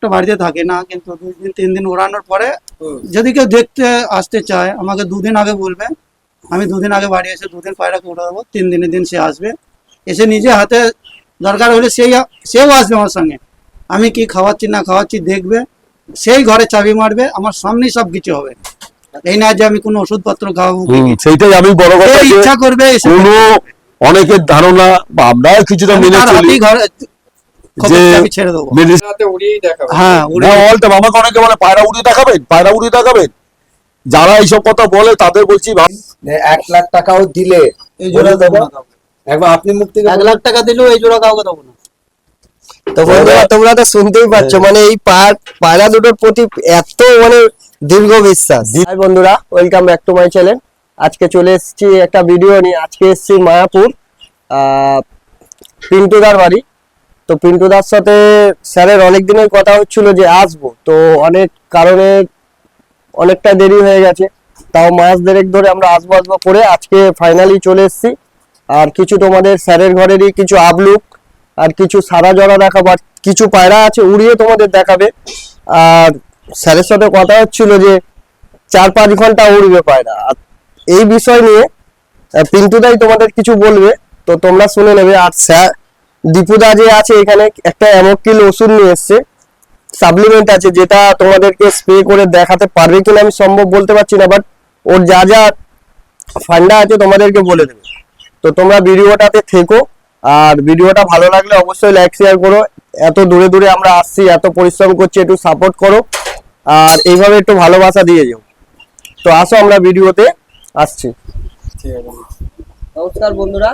একটা বাড়িতে থাকে না, কিন্তু 2 দিন 3 দিন ওড়ানোর পরে যদি কেউ দেখতে আসতে চায় আমাকে 2 দিন আগে বলবে, আমি 2 দিন আগে বাড়ি এসে 2 দিন পায়রাকে উড়ে দেবো। 3 দিনের দিন সে আসবে, এসে নিজে হাতে দরকার হলে সেও আসবে আমার সঙ্গে, আমি কি খাওয়াচ্ছি না খাওয়াচ্ছি দেখবে, সেই ঘরে চাবি মারবে, আমার সামনেই সব কিছু হবে। এই না যে আমি কোনো ওষুধপত্র খাওয়াবো, সেইটাই আমি বড় কথা, ইচ্ছা করবে কোনো অনেকের ধারণা বা আমরা কিছুটা মেনে চলি যে ছেড়ে দেবো। হ্যাঁ, আমাকে অনেকে বলে পায়রা উড়িয়ে দেখাবেন, পায়রা উড়িয়ে দেখাবেন। যারা এইসব কথা বলে তাদের বলছি 1 লাখ টাকাও দিলে এই জোড়া দেবো না, একবার আপনি মুখ থেকে 1 লাখ টাকা দিলেও এই জোড়া কাউকে দেবো না। তো বন্ধুরা তোমরা তো শুনতেই পাচ্ছ, মানে এই পায়রা দুটোর প্রতি এত মানে দীর্ঘ বিশ্বাস। হাই বন্ধুরা, welcome back to my channel. আজকে চলে এসেছি একটা ভিডিও নিয়ে। আজকে এসেছি মায়াপুর, পিন্টুদার বাড়ি। তো পিন্টুদার সাথে স্যারের অনেক দিনের কথা হচ্ছিল যে আসবো, তো অনেক কারণে অনেকটা দেরি হয়ে গেছে। তাও মাস দেড়েক ধরে আমরা আসবো করে আজকে ফাইনালি চলে এসেছি। আর কিছু তোমাদের স্যারের ঘরেরই কিছু আবলুক আর কিছু সারা জড়া দেখাবো, আর কিছু পায়রা আছে উড়িয়ে তোমাদের দেখাবে। আর স্যারের সাথে কথা হচ্ছিল যে 4-5 ঘন্টা উড়বে পায়রা। আর এই বিষয় নিয়ে পিন্টুদাই তোমাদের কিছু বলবে, তো তোমরা শুনে নেবে। আর স্যার দীপুদা যে আছে এখানে একটা অ্যামোকিল ওষুধ নিয়ে এসছে, সাপ্লিমেন্ট আছে, যেটা তোমাদেরকে স্প্রে করে দেখাতে পারবে কিনা আমি সম্ভব বলতে পারছি না, বাট ওর যা যা ফান্ডা আছে তোমাদেরকে বলে দেবে। তো তোমরা ভিডিওটাতে থেকো, আর ভিডিওটা ভালো লাগলে অবশ্যই লাইক শেয়ার করো। এত দূরে দূরে আমরা আসছি, এত পরিশ্রম করছি, একটু সাপোর্ট করো আর এইভাবে একটু ভালোবাসা দিয়ে যাও। তো আসো আমরা ভিডিওতে আসছি। নমস্কার বন্ধুরা,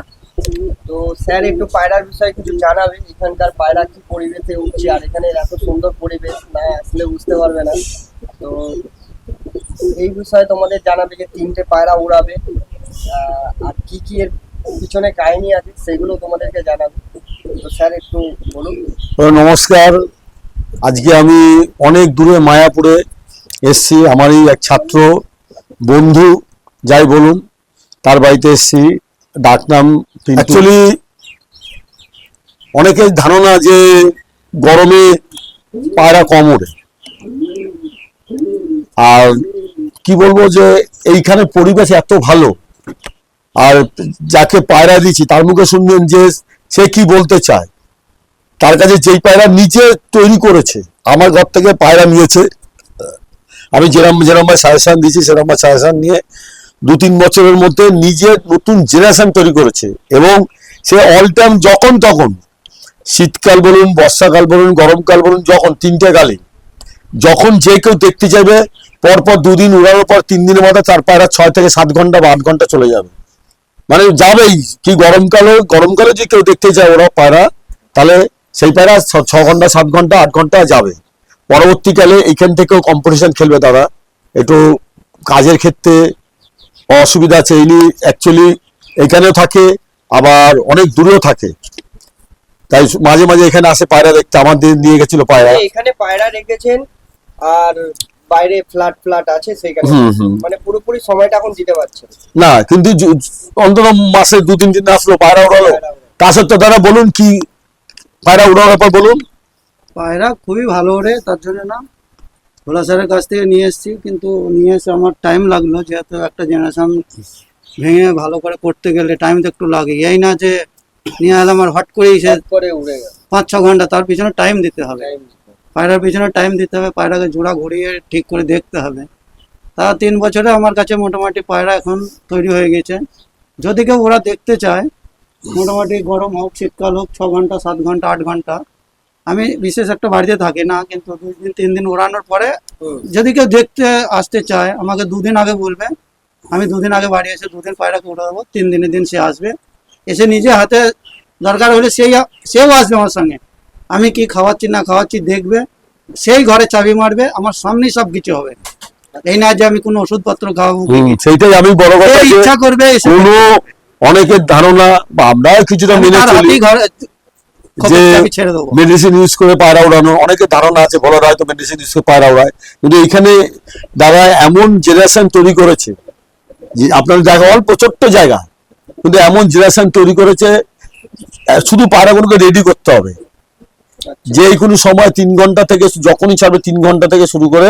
তো স্যার একটু পায়রার বিষয়ে কিছু জানাবে। এখানকার পায়রা কি পরিবেশে উঠছে, আর এখানে এত সুন্দর পরিবেশ না আসলে বুঝতে পারবে না। তো এই বিষয়ে তোমাদের জানাবে যে 3টে পায়রা উড়াবে, আর কি কি এর পিছনে কাহিনী আছে সেগুলো তোমাদেরকে জানাবে। তো স্যার একটু বলুন। নমস্কার। আজকে আমি অনেক দূরে মায়াপুরে এসছি, আমারই এক ছাত্র বন্ধু যাই বলুন, তার বাড়িতে এসছি। ডাকনাম অ্যাকচুয়ালি অনেকের ধারণা যে গরমে পায়রা কম ওঠে, আর কি বলবো যে এইখানে পরিবেশ এত ভালো। আর যাকে পায়রা দিচ্ছি তার মুখে শুনবেন যে সে কি বলতে চায়। তার কাছে যেই পায়রা নিজে তৈরি করেছে, আমার ঘর থেকে পায়রা নিয়েছে, আমি যেরকম সাজেশন দিয়েছি সেরকম সাজেশন নিয়ে 2-3 বছরের মধ্যে নিজে নতুন জেনারেশন তৈরি করেছে। এবং সে অল টাইম যখন তখন, শীতকাল বলুন, বর্ষাকাল বলুন, গরমকাল বলুন, যখন 3টে কালে যখন যে কেউ দেখতে চাইবে, পরপর 2 দিন উড়ানোর পর 3 দিনের মাথায় তার পায়রা 6 থেকে 7 ঘন্টা বা 8 ঘন্টা চলে যাবে। মানে যাবেই কি, গরমকালে যে কেউ দেখতে চায় ওরা পায়রা, তাহলে সেই পায়রা 6 ঘন্টা 7 ঘন্টা 8 ঘন্টা যাবে। পরবর্তীকালে এইখান থেকেও কম্পিটিশন খেলবে তারা। একটু কাজের ক্ষেত্রে অসুবিধা আছে, ইনি অ্যাকচুয়ালি এখানেও থাকে আবার অনেক দূরেও থাকে, তাই মাঝে মাঝে এখানে আসে পায়রা দেখতে। আমাদের নিয়ে গেছিল পায়রা। এখানে পায়রা রেখেছেন আর বাইরে ফ্ল্যাট আছে, সেখানে মানে পুরোপুরি সময়টা এখন দিতে পারছেন না, কিন্তু অন্তত মাসে 2-3 দিন আসলো পায়রা উড়ালো। তা সত্ত্বেও দাদা বলুন কি পায়রা উড়ানোর ব্যাপার বলুন। পায়রা খুবই ভালো ওড়ে, তার জন্য না ভোলা স্যারের কাছ থেকে নিয়ে এসেছি, কিন্তু নিয়ে এসে আমার টাইম লাগলো, যেহেতু একটা জেনারেশন ভেঙে ভালো করে করতে গেলে টাইম তো একটু লাগে। এই না যে নিয়ে এলাম আর হট করেই সে করে উড়ে গেল 5-6 ঘন্টা, তার পিছনে টাইম দিতে হবে, পায়রার পিছনে টাইম দিতে হবে, পায়রাকে জোড়া ঘুরিয়ে ঠিক করে দেখতে হবে। তা 3 বছরে আমার কাছে মোটামুটি পায়রা এখন তৈরি হয়ে গেছে। যদি কেউ ওরা দেখতে চায়, মোটামুটি গরম হোক শীতকাল হোক, 6 ঘন্টা 7 ঘন্টা 8 ঘন্টা, আমি বিশেষ একটা বাড়িতে থাকি না, কিন্তু 2 দিন 3 দিন ওড়ানোর পরে যদি কেউ দেখতে আসতে চায় আমাকে 2 দিন আগে বলবে, আমি 2 দিন আগে বাড়ি এসে 2 দিন পায়রাকে উড়ে দেবো। 3 দিনের দিন সে আসবে, এসে নিজে হাতে দরকার হলে সেও আসবে আমার সঙ্গে, আমি কি খাওয়াচ্ছি না খাওয়াচ্ছি দেখবে, সেই ঘরে চাবি মারবে, আমার সামনেই সব কিছু হবে। এই না যে আমি কোনো ওষুধপত্র খাওয়াবো, সেইটাই আমি বড় কথা, ইচ্ছা করবে কোনো অনেকের ধারণা বা আমরা কিছুটা মেনে চলি যে মেডিসিন ইউজ করে পায়রা উড়ানো। অনেকের ধারণা আছে বলার হয়তো মেডিসিন ইউজ করে পায়রা উড়ায়, কিন্তু এখানে দাদা এমন জেনারেশন তৈরি করেছে যে আপনার জায়গা অল্প ছোট্ট জায়গা, কিন্তু এমন জেনারেশন তৈরি করেছে, শুধু পায়রাগুলোকে রেডি করতে হবে। যে কোনো সময় 3 ঘন্টা থেকে যখনই ছাড়বে 3 ঘন্টা থেকে শুরু করে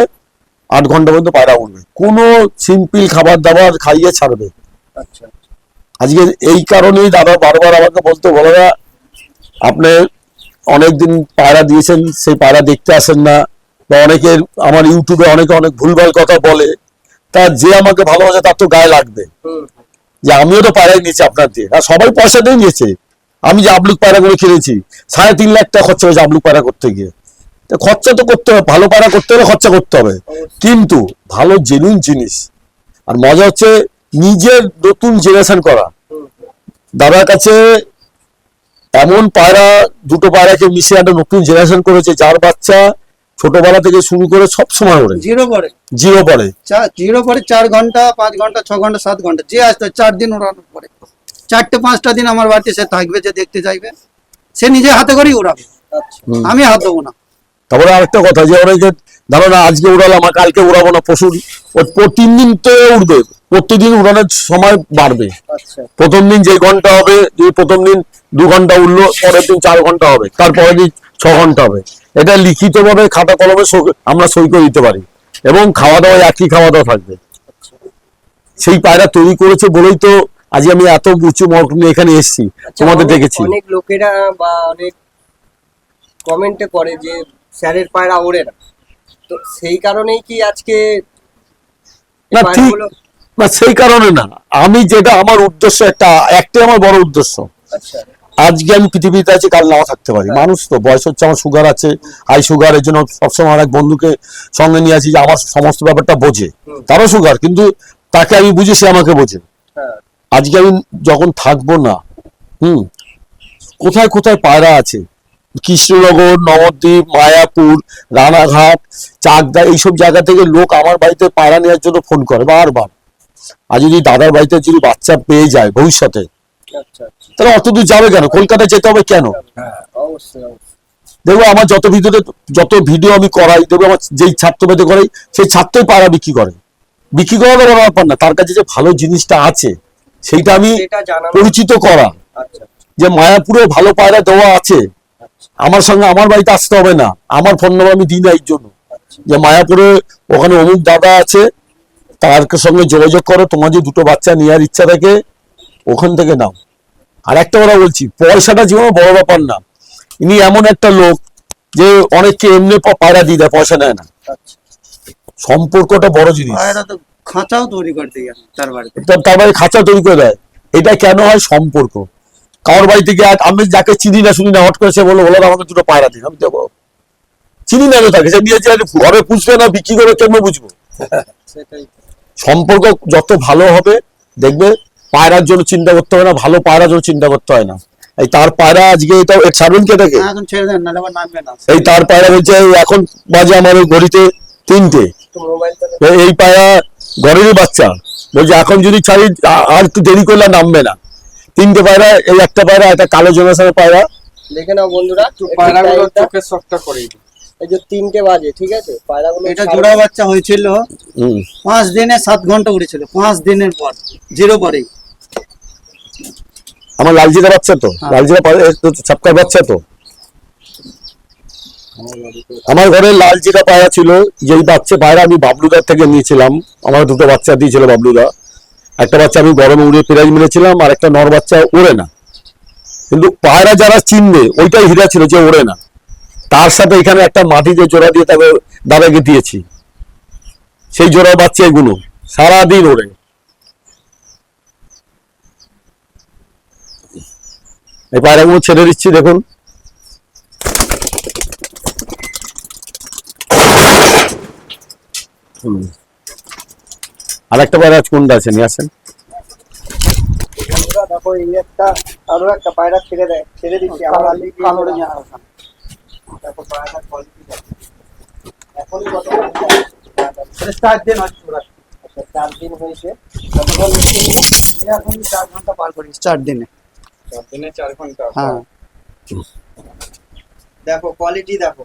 8 ঘন্টা পর্যন্ত পায়রা উঠবে, কোনো সিম্পল খাবার দাবার খাইয়ে ছাড়বে। আচ্ছা আজকে এই কারণেই দাদা বারবার আমাকে বলে না আপনি অনেকদিন পায়রা দিয়েছেন, সেই পায়রা দেখতে আসেন না, বা অনেকের আমার ইউটিউবে অনেকে অনেক ভুলভাল কথা বলে, তা যে আমাকে ভালোবাসে তার তো গায়ে লাগবে যে আমিও তো পায়রা নিয়েছি আপনার দিয়ে, আর সবাই পয়সা দিয়ে নিয়েছে। আমি যে আবলুক পায়রা করে কিনেছি 3.5 লাখ টাকা খরচা হয়েছে আবলুক পায়রা করতে গিয়ে। তো খরচা তো করতে হবে, ভালো পায়রা করতে হলে খরচা করতে হবে, কিন্তু ভালো জেনুইন জিনিস। আর মজা হচ্ছে নিজের নতুন জেনারেশন করা। দাদার কাছে এমন পায়রা, দুটো পায়রাকে মিশিয়ে একটা নতুন জেনারেশন করেছে, যার বাচ্চা ছোটবেলা থেকে শুরু করে সব সময় ওড়ে, জিরো পরে জিরো পরে। 4 ঘন্টা 5 ঘন্টা 6 ঘন্টা 7 ঘন্টা যে আসতে 4 দিন ওড়ানোর পরে 4টে 5টা দিন আমার বাড়িতে সে থাকবে, যে দেখতে চাইবে সে নিজে হাতে করেই উড়াবে, আচ্ছা আমি হাত দেবো না। তারপরে আরেকটা কথা, যে অনেকে ধরো না আজকে উড়ালাম আর কালকে উড়াবো না, পশুর ওই 3 দিন তো উড়বে, প্রতিদিন উড়ানোর সময় বাড়বে। আচ্ছা প্রথম দিন যে ঘন্টা হবে, যদি প্রথম দিন 2 ঘন্টা উঠলো, পরের দিন 4 ঘন্টা হবে, তারপরের দিন 6 ঘন্টা হবে। এটা লিখিত ভাবে খাতা কলমে আমরা সই করে দিতে পারি, এবং খাওয়া দাওয়া একই খাওয়া দাওয়া থাকবে। সেই পায়রা তৈরি করেছে বলেই তো আজ আমি এত উঁচু মর্ক নিয়ে এখানে এসেছি, তোমাদের দেখেছি। অনেক লোকেরা বা অনেক কমেন্টে করে যে স্যারের পায়রা ওড়ে না, তো সেই কারণেই কি আজকে না ঠিক না, সেই কারণে না, আমি যেটা আমার উদ্দেশ্য একটাই আমার বড় উদ্দেশ্য, আচ্ছা আজকে আমি পৃথিবীতে আছি, কাল নাও থাকতে পারি। মানুষ তো বয়স হচ্ছে, আমার সুগার আছে, হাই সুগার, এর জন্য সবসময় আমার এক বন্ধুকে সঙ্গে নিয়ে আছি যে আমার সমস্ত ব্যাপারটা বোঝে, তারও সুগার, কিন্তু তাকে আমি বুঝি, সে আমাকে বোঝে। হ্যাঁ আজকে আমি যখন থাকবো না, কোথায় কোথায় পায়রা আছে, কৃষ্ণনগর, নবদ্বীপ, মায়াপুর, রানাঘাট, চাকদা, এইসব জায়গা থেকে লোক আমার বাড়িতে পায়রা নেওয়ার জন্য ফোন করে বারবার। আর যদি দাদার বাড়িতে যদি বাচ্চা পেয়ে যায় ভবিষ্যতে, আচ্ছা আচ্ছা তাহলে অত দূর যাবে কেন, কলকাতায় যেতে হবে কেন? অবশ্যই অবশ্যই দেখবো আমার যত ভিডিও আমি করাই, দেখবো আমার যেই ছাত্র পেতে করাই, সেই ছাত্রই পায়রা বিক্রি করে। বিক্রি করা তো বড় ব্যাপার না, তার কাছে যে ভালো জিনিসটা আছে সেইটা আমি সেটা জানানো। পরিচিত করা, আচ্ছা যে মায়াপুরে ভালো পায়রা দেওয়া আছে, আমার সঙ্গে আমার বাড়িতে আসতে হবে না, আমার ফোন নম্বর আমি দিই না এই জন্য, যে মায়াপুরে ওখানে অমুক দাদা আছে, তার সঙ্গে যোগাযোগ করো, তোমার যে দুটো বাচ্চা নেওয়ার ইচ্ছা থাকে ওখান থেকে নাও। আর একটা কথা বলছি, পয়সাটা জীবনে বড় ব্যাপার না। ইনি এমন একটা লোক যে অনেককে এমনি পায়রা দিয়ে দেয়, পয়সা নেয় না। আচ্ছা সম্পর্কটা বড় জিনিস। পায়রা তো খাঁচাও তৈরি করতে গেছে তার বাড়িতে, তারপরে খাঁচা তৈরি করে দেয়। এটা কেন হয়? সম্পর্ক। কারোর বাড়ি থেকে আমি যাকে চিনি না শুনি না, হট করে সে বললো আমাকে দুটো পায়রা দিন, আমি দেবো। চিনি না তাকে, সে নিয়েছে ঘরে পুষবে না, বিক্রি করে কেন বুঝবো? সেটাই সম্পর্ক যত ভালো হবে দেখবে, পায়রার জন্য চিন্তা করতে হয় না, ভালো পায়রার জন্য চিন্তা করতে হয় না। এই তার পায়রা আজকে এটা ছাড়বেন কে দেখে, এখন ছেড়ে দেন, নাহলে আবার নামবে না। এই তার পায়রা বলছে এখন বাজে আমার ওই ঘড়িতে 3টে, তো মোবাইলটা এই পায়রা ঘরেরই বাচ্চা, বলছে এখন যদি ছাড়ি আর একটু দেরি করলে নামবে না। 3টে পায়রা, এই একটা পায়রা, একটা কালো জেনারেশনের পায়রা। দেখে নাও বন্ধুরা, পায়রাগুলো চোখের শখটা করে দিই। এই যে 3টে বাজে, ঠিক আছে, পায়রাগুলো এটা জোড়া বাচ্চা হয়েছিল 5 দিনে 7 ঘন্টা উড়েছিল, 5 দিনের পর জিরো পরেই। আমার লালজিরা বাচ্চা তো, লালজিরা ছাপকার বাচ্চা তো। আমার ঘরে লালজিরা পায়রা ছিল, যেই বাচ্চা পায়রা আমি বাবলুদার থেকে নিয়েছিলাম, আমার দুটো বাচ্চা দিয়েছিল বাবলুদা। একটা বাচ্চা আমি গরমে উড়ে প্রাইজ মেরেছিলাম, আর একটা নর বাচ্চা ওড়ে না। কিন্তু পায়রা যারা চিনবে ওইটাই হীরা ছিল যে ওড়ে না। তার সাথে এখানে একটা মাটিতে জোড়া দিয়ে তাকে দাদাকে দিয়েছি, সেই জোড়ার বাচ্চা এগুলো সারাদিন ওড়ে। এই পায়রাগুলো ছেড়ে দিচ্ছি, দেখুন। আর একটা পায়রা কোনটা আছে, নিয়ে আসেন। বন্ধুরা দেখো, এই একটা আরো একটা পায়রা ছেড়ে দিচ্ছি আমার আগে। কালোরে জানা আছে। দেখো পায়রাটার কোয়ালিটি দেখো, এখনই কত 4 দিন হচ্ছে ওরা। আচ্ছা 4 দিন হয়েছে, কতক্ষণ হচ্ছে? এখন 4 ঘন্টা পার করি 4 দিনে। 4 ঘন্টা। হ্যাঁ, দেখো কোয়ালিটি দেখো,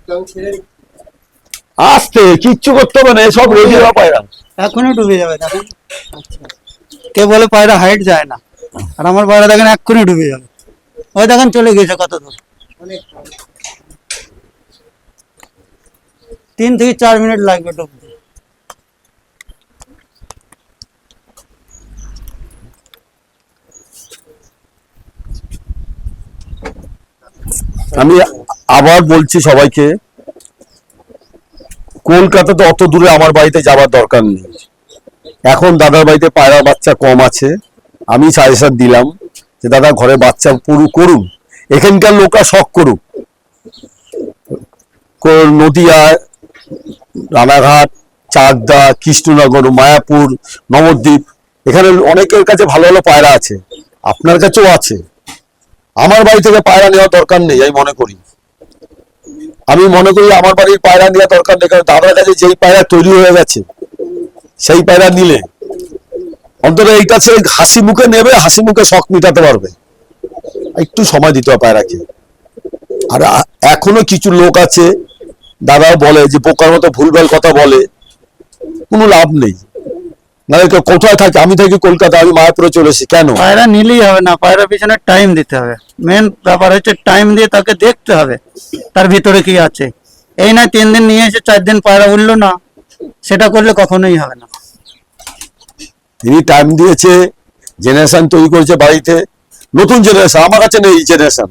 তো আমি ছেড়ে দিচ্ছি। আসতে কিচ্ছু করতে হবে না, এসব রেডি হওয়া পায়রা। এখনই ডুবে যাবে দেখেন। কে বলে পায়রা হাইট যায় না, আর আমার পায়রা দেখেন এক্ষুনি ডুবে যাবে। ওই দেখেন চলে গেছে কত দূর। তিন থেকে 4 মিনিট লাগবে ঢুকতে। আমি আবার বলছি সবাইকে, কলকাতাতে অত দূরে আমার বাড়িতে যাবার দরকার নেই। এখন দাদার বাড়িতে পায়রা বাচ্চা কম আছে, আমি সাজেশন দিলাম যে দাদা ঘরে বাচ্চা পুরো করুন, এখানকার লোকরা শখ করুক। নদিয়া, রানাঘাট, চাকদা, কৃষ্ণনগর, মায়াপুর, নবদ্বীপ, এখানে অনেকের কাছে ভালো ভালো পায়রা আছে, আপনার কাছেও আছে। আমার বাড়ি থেকে পায়রা নেওয়ার দরকার নেই আমি মনে করি। আমার বাড়ির পায়রা নেওয়ার দরকার নেই, কারণ দাদার কাছে যেই পায়রা তৈরি হয়ে গেছে সেই পায়রা নিলে অন্তত এইটা সে হাসি মুখে নেবে, হাসি মুখে শখ মিটাতে পারবে। একটু সময় দিতে হবে পায়রাকে। আর এখনো কিছু লোক আছে, দাদা বলে যে বোকার মতো ভুলভাল কথা বলে, কোনো লাভ নেই। মানে কোথায় থাকে? আমি থাকি কলকাতা, আমি মায়াপুরে চলে এসেছি কেন? পায়রা নিলেই হবে না, পায়রার পিছনে টাইম দিতে হবে। মেন ব্যাপার হচ্ছে টাইম দিয়ে তাকে দেখতে হবে তার ভিতরে কি আছে। এই না 3 দিন নিয়ে এসে 4 দিন পায়রা উঠলো না, সেটা করলে কখনোই হবে না। তিনি টাইম দিয়েছে, জেনারেশন তৈরি করেছে বাড়িতে, নতুন জেনারেশন। আমার কাছে নেই জেনারেশন।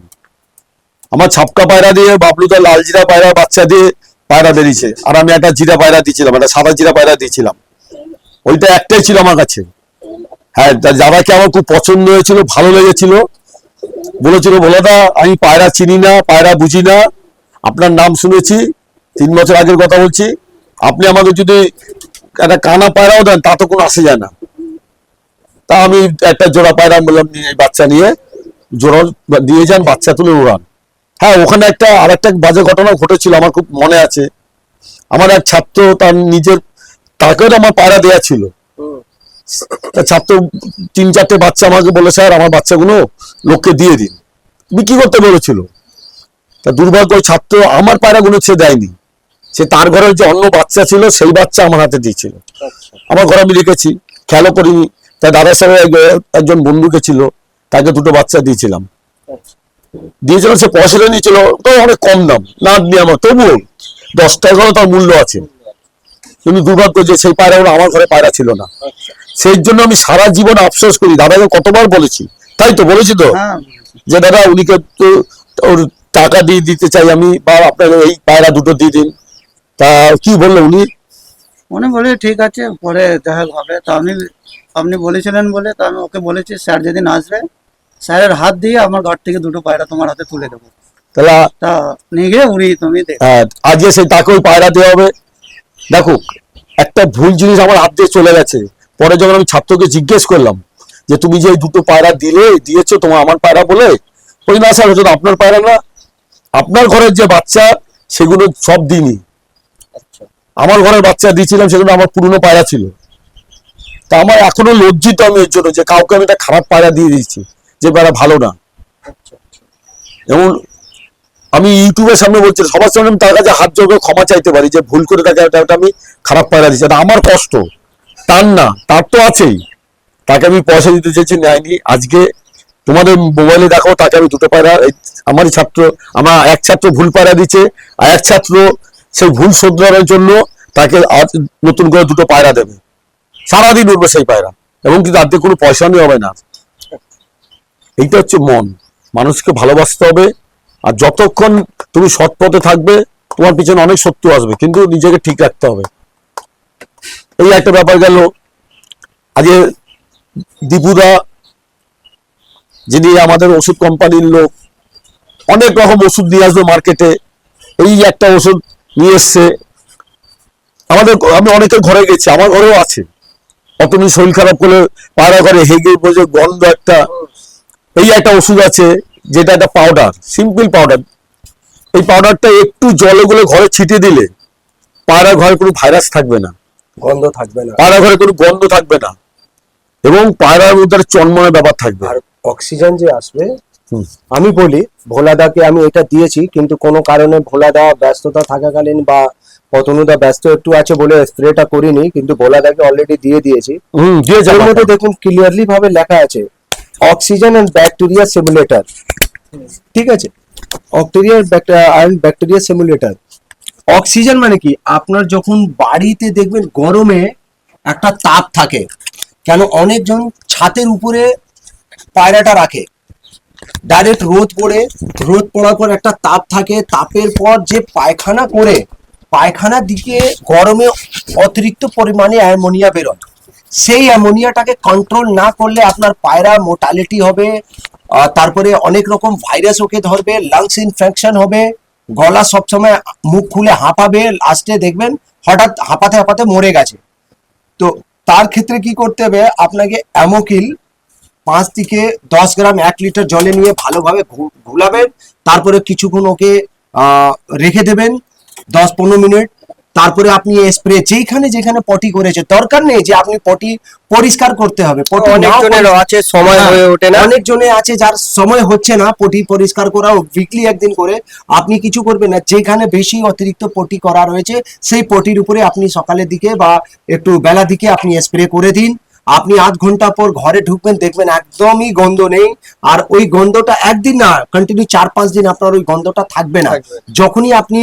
আমার ছাপকা পায়রা দিয়ে, বাবলুদা লাল জিরা পায়রা বাচ্চা দিয়ে পায়রা বেরিয়েছে, আর আমি একটা জিরা পায়রা দিয়েছিলাম, একটা সাদা জিরা পায়রা দিয়েছিলাম, ওইটা একটাই ছিল আমার কাছে। হ্যাঁ, দাদাকে আমার খুব পছন্দ হয়েছিল, ভালো লেগেছিল। বলেছিল ভোলাদা আমি পায়রা চিনি না, পায়রা বুঝি না, আপনার নাম শুনেছি, 3 বছর আগের কথা বলছি, আপনি আমাকে যদি একটা কানা পায়রাও দেন তা তো কোনো আসে যায় না। তা আমি একটা জোড়া পায়রা বললাম নিয়ে বাচ্চা নিয়ে জোড়া দিয়ে যান, বাচ্চা তুলে উড়ান। হ্যাঁ, ওখানে আরেকটা বাজে ঘটনা ঘটেছিল, আমার খুব মনে আছে। আমার এক ছাত্র তার নিজের, তাকেও আমার পায়রা দেওয়া ছিল, তা ছাত্র 3-4টে বাচ্চা আমাকে বলে স্যার আমার বাচ্চাগুলো লোককে দিয়ে দিন, বিক্রি করতে বলেছিল। তা দুর্ভাগ্য ছাত্র আমার পায়রাগুলো সে দেয়নি, সে তার ঘরের যে অন্য বাচ্চা ছিল সেই বাচ্চা আমার হাতে দিয়েছিল। আমার ঘরে আমি রেখেছি, খেয়ালও করিনি। তাই দাদার সাথে একজন বন্ধুকে ছিল, তাকে 2টো বাচ্চা দিয়েছিলাম। সে পয়সাটা নিয়েছিল, তো অনেক কম দাম, না দিয়ে আমার তবুও 10 টাকাও তার মূল্য আছে। কিন্তু দুর্ভাগ্য যে সেই পায়রাগুলো আমার ঘরে পায়রা ছিল না। সেই জন্য আমি সারা জীবন আফসোস করি। দাদাকে কতবার বলেছি, তাই তো বলেছি তো হ্যাঁ, যে দাদা উনিকে তো ওর টাকা দিয়ে দিতে চাই আমি, বা আপনাকে এই পায়রা 2টো দিয়ে দিন। তা কি বললো উনি? উনি বলে ঠিক আছে পরে দেখা হবে। তা আপনি বলেছিলেন বলে তা আমি ওকে বলেছি স্যার যেদিন আসবে স্যারের হাত দিয়ে আমার ঘর থেকে 2টো পায়রা তোমার হাতে তুলে দেবো, তাহলে তা নিয়ে গিয়ে উড়ি তুমি দেখ। আজকে সেই তাকে ওই পায়রা দেওয়া হবে। দেখো, একটা ভুল জিনিস আমার হাত দিয়ে চলে গেছে। পরে যখন আমি ছাত্রকে জিজ্ঞেস করলাম যে তুমি যে এই 2টো পায়রা দিয়েছো তোমার আমার পায়রা বলে, ওই না স্যার ওটা আপনার পায়রা না, আপনার ঘরের যে বাচ্চা সেগুলো সব দিইনি, আমার ঘরের বাচ্চা দিয়েছিলাম, সেগুলো আমার পুরনো পায়রা ছিল। তা আমার এখনো লজ্জিত আমি এর জন্য যে কাউকে আমি একটা খারাপ পায়রা দিয়ে দিচ্ছি, যে পায়রা ভালো না। এবং আমি ইউটিউবের সামনে বলছি, সবার সামনে আমি তার কাছে হাত জোর করে ক্ষমা চাইতে পারি যে ভুল করে তাকে একটা আমি খারাপ পায়রা দিচ্ছি। এটা আমার কষ্ট, তার না, তার তো আছেই। তাকে আমি পয়সা দিতে চেয়েছি, নেয়নি। আজকে তোমাদের মোবাইলে দেখো, তাকে আমি 2টো পায়রা, আমারই ছাত্র, আমার এক ছাত্র ভুল পায়রা দিচ্ছে, আর এক ছাত্র সেই ভুল শোধরানোর জন্য তাকে নতুন করে 2টো পায়রা দেবে, সারাদিন উঠবে সেই পায়রা, এবং কিন্তু তার কোনো পয়সা নিয়ে হবে না। এইটা হচ্ছে মন, মানুষকে ভালোবাসতে হবে। আর যতক্ষণ তুমি সৎ পথে থাকবে তোমার পিছনে অনেক শত্রু আসবে, কিন্তু নিজেকে ঠিক রাখতে হবে। এই একটা ব্যাপার গেল। আজকে দীপুদা, যিনি আমাদের ওষুধ কোম্পানির লোক, অনেক রকম ওষুধ নিয়ে আসবে মার্কেটে, এই একটা ওষুধ নিয়ে এসছে। আমি অনেকের ঘরে গেছি, আমার ঘরেও আছে। অতনি শরীর খারাপ করলে পায়রা ঘরে হেগে বোঝে গন্ধ একটা, এই একটা ওষুধ আছে যেটা একটা পাউডার, সিম্পল পাউডার। এই পাউডারটা একটু জলে গুলে ঘরে ছিটিয়ে দিলে পায়রা ঘরে কোনো ভাইরাস থাকবে না, গন্ধ থাকবে না, পায়রা ঘরে কোনো গন্ধ থাকবে না, এবং পায়রার মধ্যে চন্মনের ব্যাপার থাকবে। আর অক্সিজেন যে আসবে। আমি বলি ভোলাদাকে আমি এটা দিয়েছি, কিন্তু কোনো কারণে ভোলাদা ব্যস্ততা থাকাকালীন বা পতনুদা ব্যস্ত একটু আছে বলে স্প্রেটা করিনি, কিন্তু ভোলাদাকে অলরেডি দিয়ে দিয়েছি। এর মধ্যে দেখুন ক্লিয়ারলি ভাবে লেখা আছে অক্সিজেন এন্ড ব্যাকটেরিয়া সিমুলেটর, ঠিক আছে। Bacteria simulator. অক্সিজেন মানে কি, আপনার যখন বাড়িতে দেখবেন গরমে একটা তাপ থাকে, কেন অনেকজন ছাদের উপরে পায়রাটা রাখে, ডাইরেক্ট রোদ পড়ার পর একটা তাপ থাকে, তাপের পর যে পায়খানা করে পায়খানার দিকে গরমে অতিরিক্ত পরিমাণে অ্যামোনিয়া বেরোয়, সেই অ্যামোনিয়াটাকে কন্ট্রোল না করলে আপনার পায়রা মোর্টালিটি হবে, তারপরে অনেক রকম ভাইরাস ওকে ধরবে, লাংস ইনফেকশন হবে, গলা সবসময় মুখ খুলে হাঁপাবে, লাস্টে দেখবেন হঠাৎ হাঁপাতে হাঁপাতে মরে গেছে। তো তার ক্ষেত্রে কি করতে হবে, আপনাকে অ্যামোকিল 5 থেকে 10 গ্রাম 1 লিটার জলে নিয়ে ভালোভাবে ঘুলাবেন, তারপরে কিছুক্ষণ ওকে রেখে দেবেন 10-15 মিনিট, তারপরে আপনি স্প্রে যেখানে যেখানে পটি করেছে, দরকার নেই যে আপনি পটি পরিষ্কার করতে হবে, পটি অনেকজনের আছে সময় হয়ে ওঠে না, অনেক জনে আছে যার সময় হচ্ছে না পটি পরিষ্কার করা, উইকলি একদিন করে। আপনি কিছু করবেন না, যেখানে বেশি অতিরিক্ত পটি করা রয়েছে সেই পটির উপরে আপনি সকালের দিকে বা একটু বেলা দিকে আপনি স্প্রে করে দিন। আপনি আধ ঘন্টা পর ঘরে ঢুকবেন, দেখবেন একদমই গন্ধ নেই, আর ওই গন্ধটা একদিন না, কন্টিনিউ 4-5 দিন আপনার ওই গন্ধটা থাকবে না। যখনই আপনি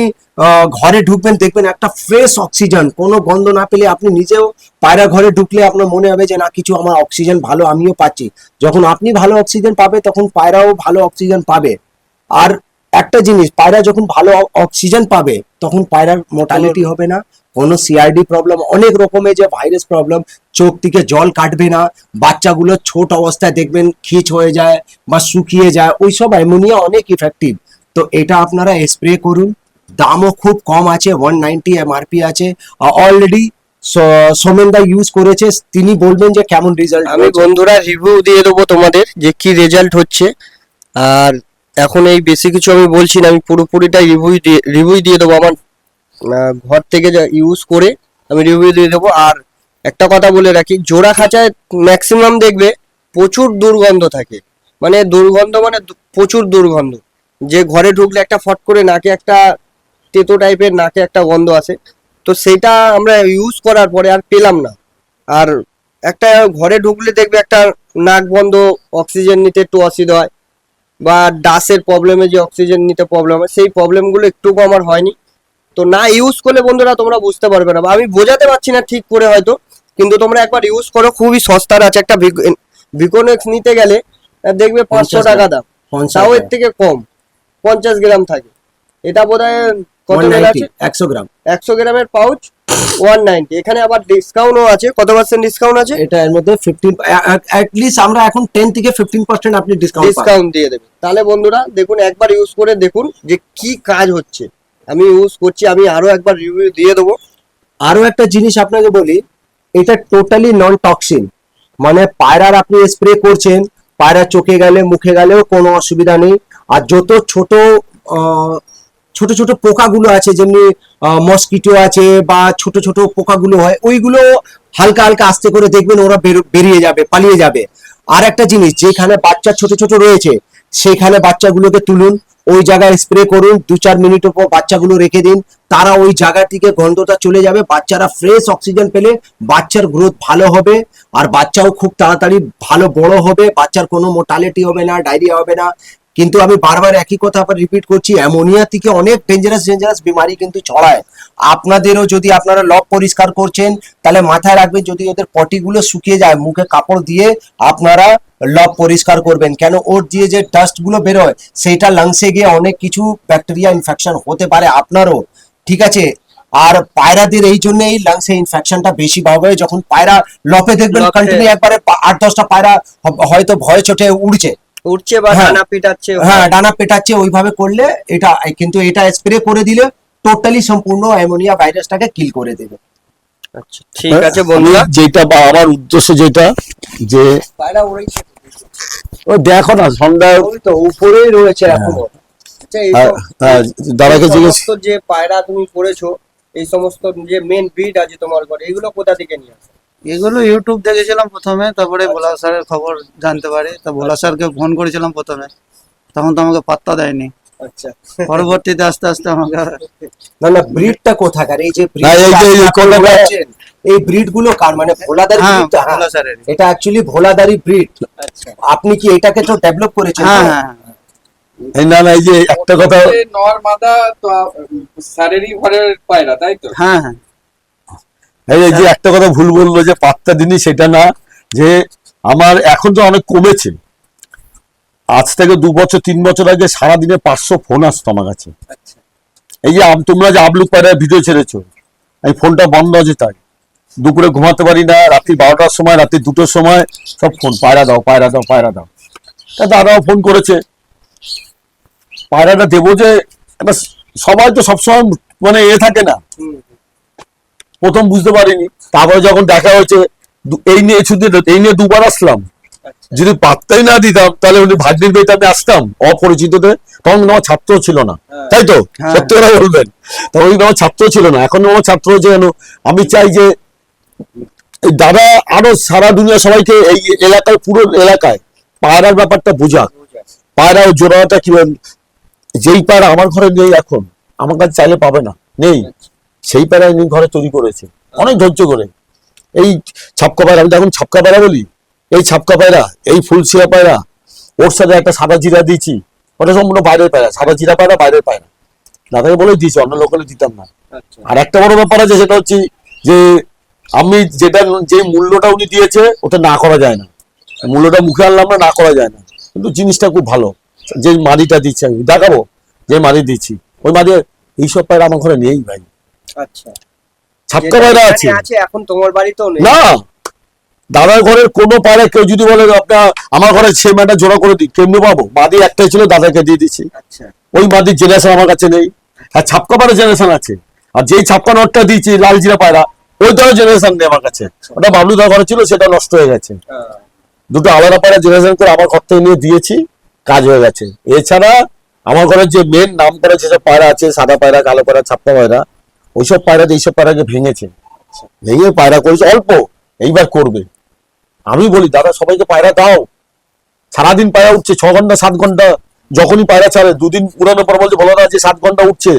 ঘরে ঢুকবেন দেখবেন একটা ফ্রেশ অক্সিজেন, কোনো গন্ধ না পেলে আপনি নিজেও পায়রা ঘরে ঢুকলে আপনার মনে হবে যে না, কিছু আমার অক্সিজেন ভালো আমিও পাচ্ছি। যখন আপনি ভালো অক্সিজেন পাবে তখন পায়রাও ভালো অক্সিজেন পাবে। আর একটা জিনিস, পায়রা যখন ভালো অক্সিজেন পাবে তখন পায়রার মোর্টালিটি হবে না, কোনো সিআইডি প্রবলেম, অনেক রকমের যে ভাইরাস প্রবলেম, চোখ থেকে জল কাটবে না, বাচ্চাগুলো ছোট অবস্থায় দেখবেন খিচ হয়ে যায় বা শুকিয়ে যায়, ওইসব অ্যামোনিয়া অনেক ইফেক্টিভ। তো এটা আপনারা স্প্রে করুন, দামও খুব কম আছে, 190 এমআরপি আছে। অলরেডি সোমেনদা ইউজ করেছে, তিনি বলবেন যে কেমন রেজাল্ট। আমি বন্ধুরা রিভিউ দিয়ে দেবো তোমাদের যে কি রেজাল্ট হচ্ছে। আর এখন এই বেশি কিছু আমি বলছি না, আমি পুরোপুরিটাই রিভিউ দিয়ে দেবো আমার ঘর থেকে যা ইউজ করে আমি রিভিউ দিয়ে দেবো। আর একটা কথা বলে রাখি, জোড়া খাঁচায় ম্যাক্সিমাম দেখবে প্রচুর দুর্গন্ধ থাকে, মানে দুর্গন্ধ মানে প্রচুর দুর্গন্ধ, যে ঘরে ঢুকলে একটা ফট করে নাকে একটা তেতো টাইপের নাকে একটা গন্ধ আসে। তো সেটা আমরা ইউজ করার পরে আর পেলাম না। আর একটা ঘরে ঢুকলে দেখবে একটা নাক বন্ধ, অক্সিজেন নিতে একটু অসুবিধা হয়, বা ডাসের প্রবলেমে যে অক্সিজেন নিতে প্রবলেম হয়, সেই প্রবলেমগুলো একটুকু আমার হয়নি। তো না ইউজ করলে বন্ধুরা তোমরা বুঝতে পারবে না, বা আমি বোঝাতে পারছি না ঠিক করে হয়তো, কিন্তু তোমরা একবার ইউজ করো, খুবই সস্তার আছে। একটা ভিকোনেক্স নিতে গেলে দেখবে 500 টাকা দাম, তাও এর থেকে কম 50 গ্রাম থাকে। এটা বোধহয় কত গ্রাম আছে, 100 গ্রাম, 100 গ্রামের পাউচ 190। এখানে আবার ডিসকাউন্টও আছে, কত পার্সেন্ট ডিসকাউন্ট আছে? এটা এর মধ্যে 15 অ্যাট লিস্ট আমরা এখন 10 থেকে 15% আপনি ডিসকাউন্ট দিয়ে দেবে। তাহলে বন্ধুরা দেখুন, একবার ইউজ করে দেখুন যে কি কাজ হচ্ছে। আমি ইউজ করছি, আমি আরো একবার রিভিউ দিয়ে দেবো। আরো একটা জিনিস আপনাকে বলি, এটা টোটালি নন টক্সিন, মানে পায়রার আপনি স্প্রে করছেন, পায়রা চোখে গেলে মুখে গেলেও কোনো অসুবিধা নেই। আর যত ছোট ছোট ছোট পোকাগুলো আছে, যেমনি মসকিটো আছে বা ছোট ছোট পোকাগুলো হয়, ওইগুলো হালকা হালকা আস্তে করে দেখবেন ওরা বেরিয়ে যাবে, পালিয়ে যাবে। আর একটা জিনিস, যেখানে বাচ্চা ছোট ছোট রয়েছে সেখানে বাচ্চাগুলোকে তুলুন, ওই জায়গায় স্প্রে করুন, 2-4 মিনিটের পর বাচ্চাগুলো রেখে দিন, তারা ওই জায়গা থেকে গন্ধটা চলে যাবে, বাচ্চারা ফ্রেশ অক্সিজেন পেলে বাচ্চার গ্রোথ ভালো হবে, আর বাচ্চাও খুব তাড়াতাড়ি ভালো বড় হবে, বাচ্চার কোনো মোর্টালিটি হবে না, ডায়রিয়া হবে না। কিন্তু আমি বারবার একই কথা আবার রিপিট করছি, অ্যামোনিয়া থেকে অনেক ডেঞ্জারাস বিমারি কিন্তু ছড়ায়। আপনাদেরও যদি আপনারা লব পরিষ্কার করছেন তাহলে মাথায় রাখবেন, যদি ওদের পটিগুলো শুকিয়ে যায় মুখে কাপড় দিয়ে আপনারা লব পরিষ্কার করবেন, কেন ওর দিয়ে যে ডাস্ট গুলো বেরোয় সেইটা লাংসে গিয়ে অনেক কিছু ব্যাকটেরিয়া ইনফেকশন হতে পারে আপনারও, ঠিক আছে। আর পায়রাদের এই জন্য এই লাংসে ইনফেকশনটা বেশি ভাবে, যখন পায়রা লপে দেখবেন কন্টিনিউ একবারে 8-10টা পায়রা হয়তো ভয়ে চোটে উঠছে বা হ্যাঁ, ডানা পিটাচ্ছে, হ্যাঁ ডানা পেটাচ্ছে, ওইভাবে করলে এটা, কিন্তু এটা স্প্রে করে দিলে টোটালি সম্পূর্ণ অ্যামোনিয়া ভাইরাসটাকে কিল করে দেবে। আচ্ছা ঠিক আছে বন্ধুরা, যেটা বা আমার উদ্দেশ্য যেটা, যে পায়রা উড়েছে, ও দেখো না সন্ধ্যায় ওই তো উপরেই রয়েছে এখনো। আচ্ছা এই দাদাকে জিজ্ঞেস, সমস্ত যে পায়রা তুমি করেছো, এই সমস্ত যে মেন ব্রিড আছে তোমার ঘরে, এগুলো কোথা থেকে নিয়ে আসো? এগুলো ইউটিউব দেখেছিলাম প্রথমে, তারপরে ভোলা স্যারের খবর জানতে পারি, তা ভোলা স্যারকে ফোন করেছিলাম প্রথমে, তখন তো আমাকে পাত্তা দেয়নি, আচ্ছা পরবর্তীতে আস্তে আস্তে আমাকে না ব্রিডটা কোথাকার, এই যে না, এই যে এই ব্রিড গুলো কার, মানে ভোলাদারি হ্যাঁ ব্রিডটা? ভোলা স্যারের। এটা অ্যাকচুয়ালি ভোলাদারি ব্রিড। আচ্ছা আপনি কি এটাকে তো ডেভেলপ করেছেন? হ্যাঁ তো? হ্যাঁ হ্যাঁ। এই না না, এই যে একটা কথা, নর মাদা তো স্যারেরই ঘরের পায়রা, তাই তো? হ্যাঁ হ্যাঁ এই যে একটা কথা ভুল বললো যে পাত্তা দিনই, সেটা না। যে আমার এখন তো অনেক কমেছে, আজ থেকে 2 বছর 3 বছর আগে সারাদিনে 500 ফোন আসতো আমার কাছে। আচ্ছা। এই যে তোমরা যে আবলুক পায়রার ভিডিও ছেড়েছো, এই ফোনটা বন্ধ আছে, তাই দুপুরে ঘুমাতে পারি না, রাত্রি 12টার সময়, রাত্রি 2টোর সময় সব ফোন, পায়রা দাও পায়রা দাও পায়রা দাও। তা দাদাও ফোন করেছে, পায়রাটা দেবো যে, এবার সবাই তো সবসময় মানে থাকে না, প্রথম বুঝতে পারিনি, তারপরে যখন দেখা হয়েছে এই নিয়ে এই নিয়ে 2বার আসলাম। আচ্ছা। যদি পাত্তাই না দিতাম তাহলে উনি ভাগ্নির বিয়েতে আমি আসতাম অপরিচিততে, তখন আমার ছাত্র ছিল না, তাই তো? হ্যাঁ। সত্যি কথা বলবেন, তখন কিন্তু আমার ছাত্র ছিল না, এখন আমার ছাত্র যেন। আমি চাই যে এই দাদা আরো সারা দুনিয়া সবাইকে, এই এলাকায়, পুরো এলাকায় পায়রার ব্যাপারটা বোঝাক, পায়রা ও জোড়াটা কি, যেই পায়রা আমার ঘরে নেই এখন, আমার কাছে চাইলে পাবে না, নেই, সেই পায়রা ইনি ঘরে তৈরি করেছে অনেক ধৈর্য করে। এই ছাপকা পায়রা, আমি এখন ছাপকা পায়রা বলি, এই ছাপকা পায়রা, এই ফুলসিয়া পায়রা, ওর সাথে একটা সাদা জিরা দিয়েছি, ওটা সম্পূর্ণ বাইরের পায়রা, সাদা জিরা পায়রা বাইরের পায়রা, দাদাকে বলেই দিয়েছি, অন্য লোকালে দিতাম না। আচ্ছা। আর একটা বড় ব্যাপার আছে, সেটা হচ্ছে যে আমি যেটা, যে মূল্যটা উনি দিয়েছে ওটা না করা যায় না, মূল্যটা মুখে আনলাম না, না করা যায় না, কিন্তু জিনিসটা খুব ভালো। যে মাদিটা দিচ্ছি আমি দেখাবো, যে মাদি দিচ্ছি, ওই মাদি, এইসব পায়রা আমার ঘরে নেই ভাই, আচ্ছা, ছাপকা পায়রা আছে আছে এখন তোমার বাড়িতেও নেই? না। দাদার ঘরের কোনো পায়রা কেউ যদি বলে আপনার আমার ঘরে সেম একটা জোড়া করে দিই, কেমনি পাবো? মাদি একটাই ছিল, দাদাকে দিয়ে দিচ্ছি। আচ্ছা, ওই মাদির জেনারেশন আমার কাছে নেই, আর ছাপকা পায়রা জেনারেশন আছে, আর যেই ছাপকা নটটা দিয়েছি লাল জিরা পায়রা, ওইটারও জেনারেশন নেই আমার কাছে, ওটা বাবলুদার ঘরে ছিল, সেটা নষ্ট হয়ে গেছে। দুটো আলাদা পায়রা জেনারেশন করে আমার ঘর থেকে নিয়ে দিয়েছি, কাজ হয়ে গেছে। এছাড়া আমার ঘরের যে মেন নাম করা যেসব পায়রা আছে, সাদা পায়রা, কালো পায়রা, ছাপকা পায়রা, ওইসব পায়রাতে এইসব পায়রাকে ভেঙেছে, ভেঙে পায়রা করেছে অল্প, এইবার করবে। আমি বলি দাদা সবাইকে পায়রা দাও, সারাদিন পায়রা উঠছে, 6 ঘন্টা 7 ঘন্টা, যখনই পায়রা ছাড়ে 2 দিন পুরানোর পর বলছে বলো না যে 7 ঘন্টা উঠছে,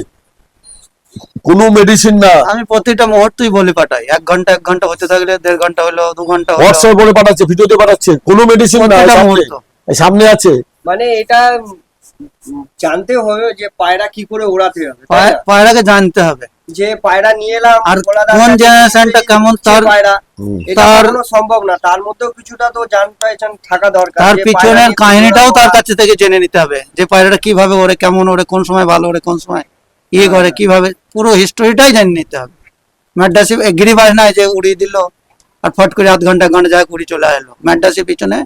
কোনো মেডিসিন না। আমি প্রতিটা মুহূর্তেই বলে পাঠাই, 1 ঘন্টা 1 ঘন্টা হতে থাকলে 1.5 ঘন্টা হলো, 2 ঘন্টা হলো, হোয়াটসঅ্যাপ বলে পাঠাচ্ছে, ভিডিওতে পাঠাচ্ছে, কোনো মেডিসিন না, প্রতিটা সামনে মুহূর্ত। সামনে আছে। মানে এটা জানতে হবে যে পায়রা কি করে ওড়াতে হবে, তাই না? পায়রাকে জানতে হবে, যে পায়রা নিয়ে এলাম, আর ওলাদার কোন কাছে জেনারেশনটা দিচ্ছি, কেমন, দিচ্ছি পায়রা, এটা তার কখনো সম্ভব না, তার মধ্যেও কিছুটা তো জানতে থাকা দরকার, তার যে পিছনের পায়রা নিয়ে কাহিনীটাও ওরা তার কাছে থেকে জেনে নিতে হবে, যে পায়রাটা কিভাবে ওরে, কেমন ওরে, কোন সময় ভালো ওরে, কোন সময় ইয়ে করে, কিভাবে, পুরো হিস্টোরিটাই জেনে নিতে হবে। ম্যাডাসিপ গিরিবাজ নাই যে উড়িয়ে দিল আর ফট করে 1 ঘন্টা 1 ঘন্টা যায় উড়ি চলে এলো, ম্যাডাসিপ পিছনে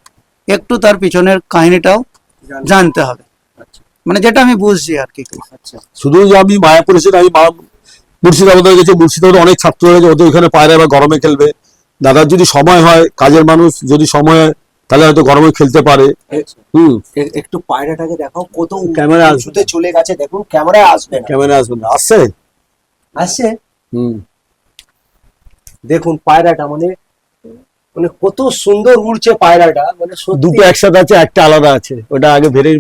একটু তার পিছনের কাহিনীটাও জানতে হবে, মানে যেটা আমি বুঝছি আর কি। আচ্ছা, শুধু যে আমি মায়াপুর এসে, আমি মুর্শিদাবাদে গেছি, মুর্শিদাবাদে অনেক ছাত্র হয়েছে, ওদের ওখানে পায়রা এবার গরমে খেলবে, দাদার যদি সময় হয়, কাজের মানুষ যদি সময় হয়, তাহলে হয়তো গরমে খেলতে পারে। একটু পায়রাটাকে দেখাও, কত ক্যামেরা আসবে। উঁচুতে চলে গেছে, দেখুন ক্যামেরায় আসবে না, ক্যামেরা আসবে না, আসছে। আসছে, হুম, দেখুন পায়রাটা, মানে মানে কত সুন্দর উড়ছে পায়রাটা, মানে সত্যি। দুটো একসাথে আছে, একটা আলাদা আছে, ওটা আগে ভেড়ে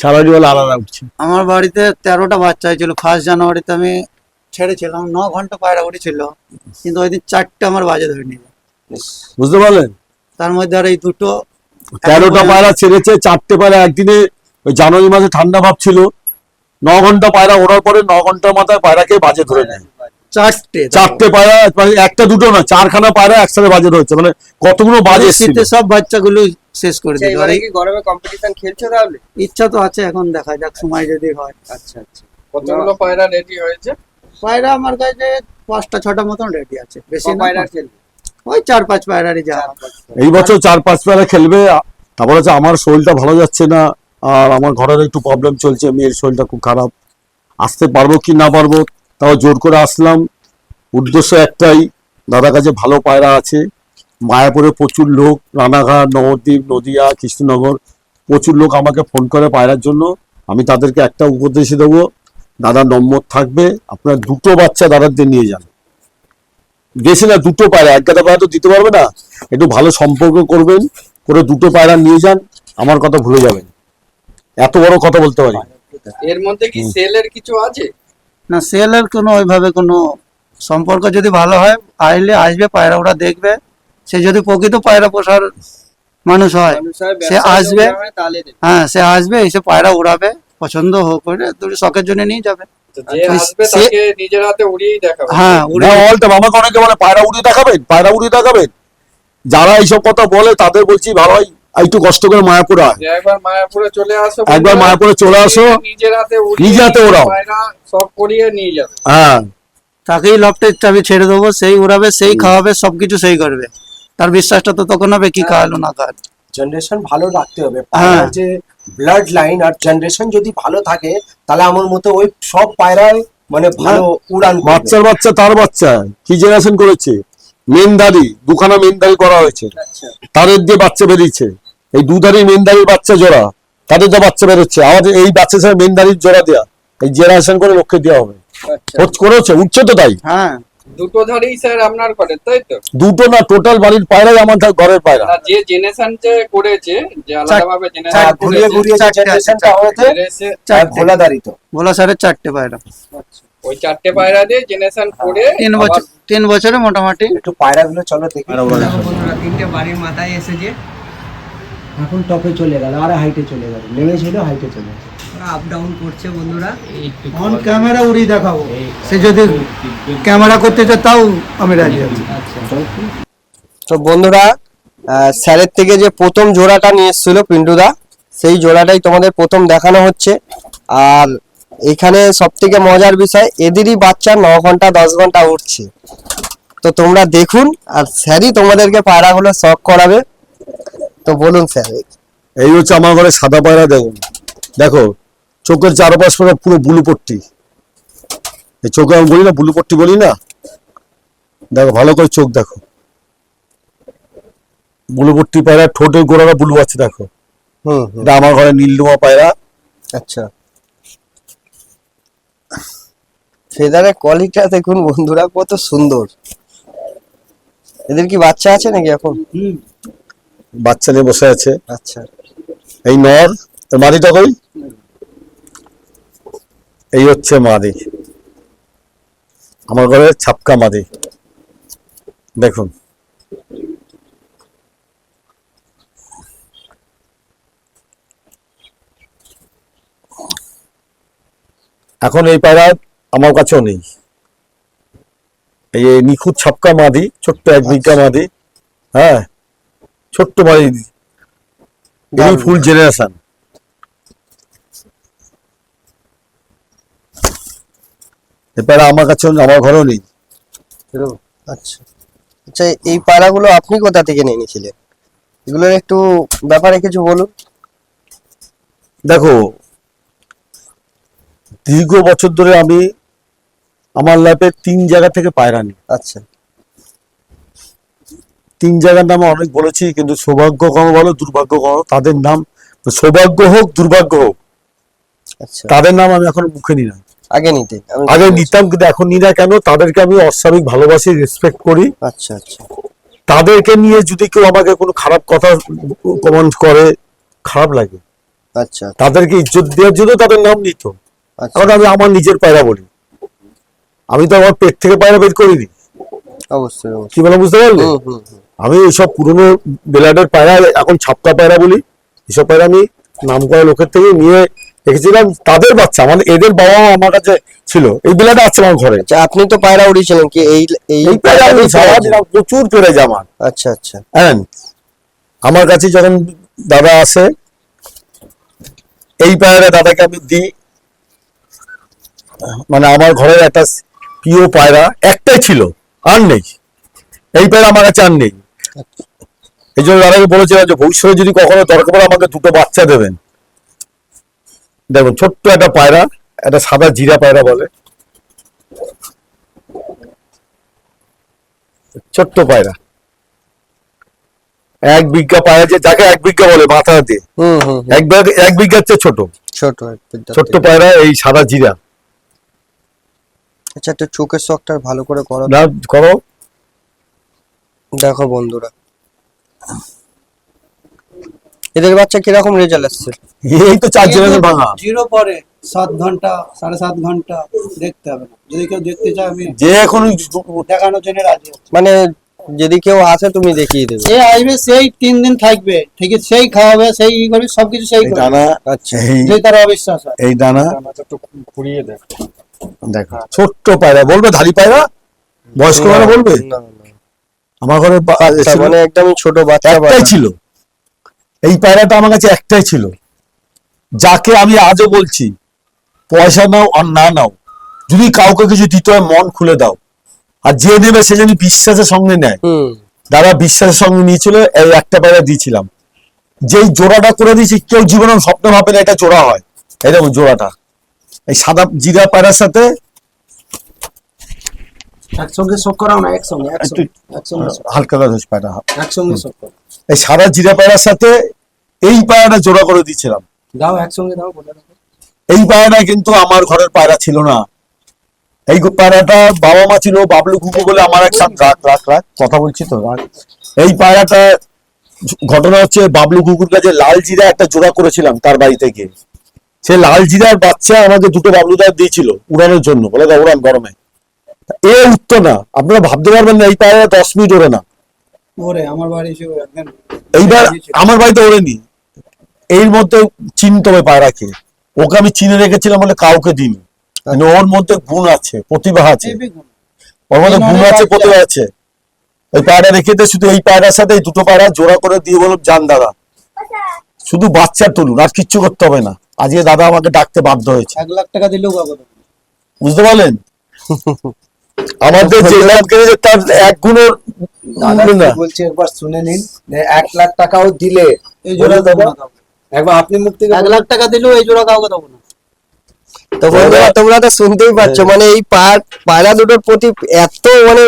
ছাড়ারি বলে আলাদা উঠছে। আমার বাড়িতে 13টা বাচ্চা হয়েছিল, 1 জানুয়ারিতে আমি ছেড়েছিলাম, 9 ঘন্টা পায়রা উড়েছিল, কিন্তু ওই দিন 4টে আমার বাজে ধরে নিল, বুঝতে পারলেন? তার মধ্যে আর এই দুটো 13টা পায়রা ছেড়েছে, 4টে পায়রা একদিনে, ওই জানুয়ারি মাসে ঠান্ডা ভাব ছিল, 9 ঘন্টা পায়রা ওড়ার পরে 9 ঘন্টার মাথায় পায়রাকে বাজে ধরে নেয়। 4টে পায়রা, মানে একটা দুটো না, 4খানা পায়রা একসাথে বাজে ধরেছে, মানে কতগুলো বাজে এসেছিল। শীতে সব বাচ্চাগুলো শেষ করে আচ্ছা, দিল। এবারে কি গরমে কম্পিটিশন খেলছো তাহলে? ইচ্ছা তো আছে, এখন দেখা যাক সময় যদি হয়। আচ্ছা, আচ্ছা, কতগুলো পায়রা রেডি হয়েছে? পায়রা আমার কাছে 5টা 6টা মতন রেডি আছে, বেশি না, পায়রা খেলবে? ওই 4-5 পায়রারই যা। এই বছর 4-5 পায়রা খেলবে। তারপরে হচ্ছে আমার শরীরটা ভালো যাচ্ছে না, আর আমার ঘরের একটু প্রবলেম চলছে, মেয়ের শরীরটা খুব খারাপ, আসতে পারবো কি না পারবো, তাও জোর করে আসলাম। উদ্দেশ্য একটাই, দাদার কাছে ভালো পায়রা আছে, মায়াপুরে প্রচুর লোক, রানাঘাট, নবদ্বীপ, নদিয়া, কৃষ্ণনগর, প্রচুর লোক আমাকে ফোন করে পায়রার জন্য। আমি তাদেরকে একটা উপদেশ দেবো, দাদার নম্বর থাকবে, আপনার 2টো বাচ্চা দাদাদের নিয়ে যান, বেশি না, 2টো পায়রা, এক গাদা পায়রা তো দিতে পারবে না, একটু ভালো সম্পর্ক করবেন, করে 2টো পায়রা নিয়ে যান, আমার কথা ভুলে যাবেন, এত বড় কথা বলতে পারি। এর মধ্যে কি সেলের কিছু আছে? না, সেলের কোনো ওইভাবে কোনো সম্পর্ক যদি ভালো হয়, আসলে আসবে পায়রা, ওরা দেখবে, সে যদি প্রকৃত পায়রা পোষার মানুষ হয় মানুষ হয়, সে ব্যবসায় আসবে, লোক হয়, তাহলে দেবে। হ্যাঁ সে আসবে, এসে পায়রা উড়াবে, পছন্দ হোক করে দুটো শখের জন্য নিয়ে যাবে। তো যে আচ্ছা, আসবে সে- তাকে নিজের হাতে উড়িয়েই দেখাবে। হ্যাঁ না উড়ে অল টাইম আমাকে অনেকে বলে পায়রা উড়িয়ে দেখাবেন, পায়রা উড়িয়ে দেখাবেন। যারা এইসব কথা বলে তাদের বলছি ভালো হয় একটু কষ্ট করে মায়াপুরে আয়, যে একবার মায়াপুরে চলে আসো, একবার বন্ধুরা, মায়াপুরে চলে আসো, নিজের হাতে উড়িয়ে নিজের হাতে ওড়াও। পায়রা সব করিয়ে নিয়ে যাবে। হ্যাঁ তাকেই লফটের চাবি ছেড়ে দেবো, সেই উড়াবে, সেই খাওয়াবে, সবকিছু সেই করবে। তার বিশ্বাসটা তো তখন হবে কি খাওয়ালো না খাওয়ালো। জেনারেশন ভালো রাখতে হবে, হ্যাঁ। পায়রার যে ব্লাড লাইন আর জেনারেশন যদি ভালো থাকে তাহলে আমার মতে ওই সব পায়রায় মানে ভালো উড়ান করবে। বাচ্চার বাচ্চা তার বাচ্চা কি জেনারেশন করেছে, মেনদারি দুখানা মেনদারি করা হয়েছে, আচ্ছা, তাদের দিয়ে বাচ্চা বেরিয়েছে। এই দুধারি মেনদারির বাচ্চা জোড়া, তাদের দিয়ে বাচ্চা বেরোচ্ছে। আমাদের এই বাচ্চা সাথে মেনদারির জোড়া দেওয়া, এই জেনারেশন করে লক্ষ্যে দেওয়া হবে। আচ্ছা। করেছে, উঠছে তো তাই। হ্যাঁ দুটো ধারেই স্যার আপনার ঘরে, তাই তো? দুটো না, টোটাল বাড়ির পায়রাই আমার ঘরের পায়রা। না, যে জেনারেশন যে করেছে, যে আলাদাভাবে হ্যাঁ, জেনারেশন ঘুরিয়ে ঘুরিয়ে যে চারটে আছে, জেনারেশনটা হয়েছে চারটে। ভোলাদারি তো ভোলা সারের 4টে পায়রা, ওই 4টে পায়রা দিয়ে জেনারেশন করে 3 বছরে মোটামুটি। একটু পায়রাগুলো চলো দেখি। বন্ধুরা 3টে বাড়ির মাথায় এসেছে, এখন টপে চলে গেল আর হাইটে চলে গেল, নেমেছিল হাইটে চলে গেল। আপ ডাউন করছে বন্ধুরা। অন ক্যামেরা উড়িয়ে দেখাবো, সে যদি ক্যামেরা করতে চায় তাও আমি রাজি আছি। তো বন্ধুরা স্যারের থেকে যে প্রথম জোড়াটা নিয়ে এসেছিল পিন্টুদা, সেই জোড়াটাই তোমাদের প্রথম দেখানো হচ্ছে। আর এখানে সব থেকে মজার বিষয়, এদেরই বাচ্চা 9 ঘন্টা 10 ঘন্টা উঠছে। তো তোমরা দেখুন, আর স্যারই তোমাদেরকে পায়রাগুলো শখ করাবে। তো বলুন স্যার। এই হচ্ছে আমার ঘরে সাদা পায়রা। দেখুন, দেখো চোখের চারপাশ পুরো ব্লু পট্টি। এই চোখে আমি বলি না ব্লু পট্টি বলি না, দেখো ভালো করে চোখ দেখো, ব্লু পট্টি পায়রা, ঠোঁটের গোড়াটা ব্লু আছে দেখো। এটা আমার ঘরে নীলডুমা পায়রা। আচ্ছা, ফেদারের কোয়ালিটিটা দেখুন বন্ধুরা, কত সুন্দর। এদের কি বাচ্চা আছে নাকি এখন? বাচ্চা নিয়ে বসে আছে। আচ্ছা, এই নর, মাদিটা কই? এই হচ্ছে মাদি, আমার ঘরে ছাপকা মাদি। দেখুন এখন এই পায়রা আমার কাছেও নেই। এই নিখুঁত ছাপকা মাদি, ছোট্ট 1 বিঘা মাদি। হ্যাঁ, ছোট্ট মাদি, এই ফুল জেনারেশন। এই পায়রা আমার কাছেও, আমার ঘরেও নেই। আচ্ছা আচ্ছা, এই পায়রাগুলো আপনি কোথা থেকে নিয়ে নিয়েছিলেন? এগুলোর একটু ব্যাপারে কিছু বলুন। দেখো, দীর্ঘ বছর ধরে আমি আমার লাইফে 3 জায়গা থেকে পায়রা নিই। আচ্ছা 3 জায়গার নাম অনেক বলেছি, কিন্তু সৌভাগ্য কম বলো দুর্ভাগ্য কম, তাদের নাম সৌভাগ্য হোক দুর্ভাগ্য হোক, আচ্ছা, তাদের নাম আমি এখন মুখে নিই না। আগে নিতে আগে নিতাম, কিন্তু এখন নিই না। কেন? তাদেরকে আমি অস্বাভাবিক ভালোবাসি, রেসপেক্ট করি। আচ্ছা আচ্ছা তাদেরকে নিয়ে যদি কেউ আমাকে কোনো খারাপ কথা কমেন্ট করে, খারাপ লাগে। আচ্ছা তাদেরকে ইজ্জত দেওয়ার জন্য তাদের নাম নিত। আচ্ছা, এখন আমি আমার নিজের পায়রা বলি, আমি তো আমার পেট থেকে পায়রা বের করিনি। অবশ্যই অবশ্যই। কি বলে বুঝতে পারলে? হুম হুম হুম। আমি এইসব পুরনো বেলাডের পায়রা, এখন ছাপকা পায়রা বলি, এসব পায়রা আমি নাম করা লোকের থেকে নিয়ে রেখেছিলাম। তাদের বাচ্চা মানে এদের বাবা মা আমার কাছে ছিল। এই বেলাটা আছে আমার ঘরে। আচ্ছা, আপনি তো পায়রা উড়িয়েছিলেন কি এই এই এই পায়রা আমি সারা দিন প্রচুর পেরে জামান। আচ্ছা আচ্ছা হ্যাঁ, আমার কাছে যখন দাদা আসে, এই পায়রা দাদাকে আমি দিই। মানে আমার ঘরের একটা প্রিয় পায়রা একটাই ছিল, আর নেই। এই পায়রা আমার কাছে আর নেই। এই জন্য দাদাকে বলেছিলাম যে ভবিষ্যতে যদি কখনো দরকার পড়ে আমাকে 2টো বাচ্চা দেবেন। দেখুন ছোট্ট একটা পায়রা, একটা সাদা জিরা পায়রা বলে, ছোট্ট পায়রা। 1 বিঘা পায়রা, যে যাকে 1 বিঘা বলে মাথা দিয়ে, হুম হুম হুম। 1 বিঘার চেয়ে ছোট, ছোট ছোট্ট পায়রা, এই সাদা জিরা। আচ্ছা, একটু চোখের শখটা ভালো করে করো। না করো, দেখো বন্ধুরা, এদের বাচ্চা কিরকম রেজাল্ট আসছে? এই তো 4 জনের ভাঙা। 0 পরে 7 ঘন্টা 7.5 ঘন্টা দেখতে হবে না। যদি কেউ দেখতে চায় আমি যে এখন দেখানোর জন্য রাজি আছি। মানে যদি কেউ আসে তুমি দেখিয়ে দেবে। সে আসবে, সেই 3 দিন থাকবে, ঠিক আছে, সেই খাওয়াবে, সেই ই করবে, সবকিছু সেই এই করবে, দানা, আচ্ছা। এই তার অবিশ্বাস হয়। এই দানা ঘুরিয়ে দেখ। দেখো, ছোট্ট পায়রা বলবে, ধাড়ি পায়রা বয়স্ক পায়রা বলবে। না, না। আমার ঘরে বাচ্চা ছিল, মানে একদমই ছোট বাচ্চা একটাই পায়রা। ছিল, এই পায়রাটা আমার কাছে একটাই ছিল, যাকে আমি আজও বলছি পয়সা নাও আর না নাও, যদি কাউকে কিছু দিতে হয় মন খুলে দাও, আর যে নেবে সে যেন বিশ্বাসের সঙ্গে নেয়। হুম। দাদা বিশ্বাসের সঙ্গে নিয়েছিল, এই একটা পায়রা দিয়েছিলাম, যেই জোড়াটা করে দিয়েছি কেউ জীবনে স্বপ্ন ভাবে না এটা জোড়া হয়। এই দেখুন জোড়াটা, এই সাদা জিরা পায়রার সাথে একসঙ্গে শোক করাও না, একসঙ্গে একটু একসঙ্গে হালকা কাগজ পায়রা, একসঙ্গে শোক করো। এই সাদা জিরা পায়রার সাথে এই পায়রাটা জোড়া করে দিয়েছিলাম। দাও একসঙ্গে দাও, বলে দাও। এই পায়রাটা কিন্তু আমার ঘরের পায়রা ছিল না, এই পায়রাটা বাবা মা ছিল, বাবলু কুকু বলে আমার এক রাখ রাখ রাখ কথা বলছি তো রাখ। এই পায়রাটা ঘটনা হচ্ছে, বাবলু কুকুর কাছে লাল জিরা একটা জোড়া করেছিলাম তার বাড়ি থেকে, সে লাল জিরার বাচ্চা আমাকে দুটো বাবলুদার দিয়েছিল উড়ানোর জন্য, বলে দাও উড়ান গরমে, এ উঠতো না। আপনারা ভাবতে পারবেন না এই পায়রা 10 মিনিট ওড়ে না। ওরে আমার বাড়ি ছিল একদম, এইবার আমার বাড়িতে ওড়েনি, এর মধ্যে চিনতে হবে পায়রাকে, ওকে আমি চিনে রেখেছিলাম বলে কাউকে দিইনি, মানে ওর মধ্যে গুণ আছে, প্রতিভা আছে, ওর মধ্যে গুণ আছে, প্রতিভা আছে। ওই পায়রা রেখে দিয়ে শুধু এই পায়রার সাথে এই দুটো পায়রা জোড়া করে দিয়ে বললাম যান দাদা, শুধু বাচ্চা তুলুন, আর কিচ্ছু করতে হবে না। আজকে দাদা আমাকে ডাকতে বাধ্য হয়েছে, 1 লাখ টাকা দিলেও কাগজ হবে না। বুঝতে পারলেন? আমাদের যে লাভ করেছে তার এক গুণের দাদা না। কি বলছে একবার শুনে নিন, যে 1 লাখ টাকাও দিলে এই জোড়া বলুন দেবো দাদা, না কাউকে। একবার আপনি মুখ থেকে 1 লাখ টাকা দিলেও এই জোড়া কাউকে দেবো না। তো বন্ধুরা তোমরা তো শুনতেই পাচ্ছ, মানে এই পায়রা দুটোর প্রতি এত মানে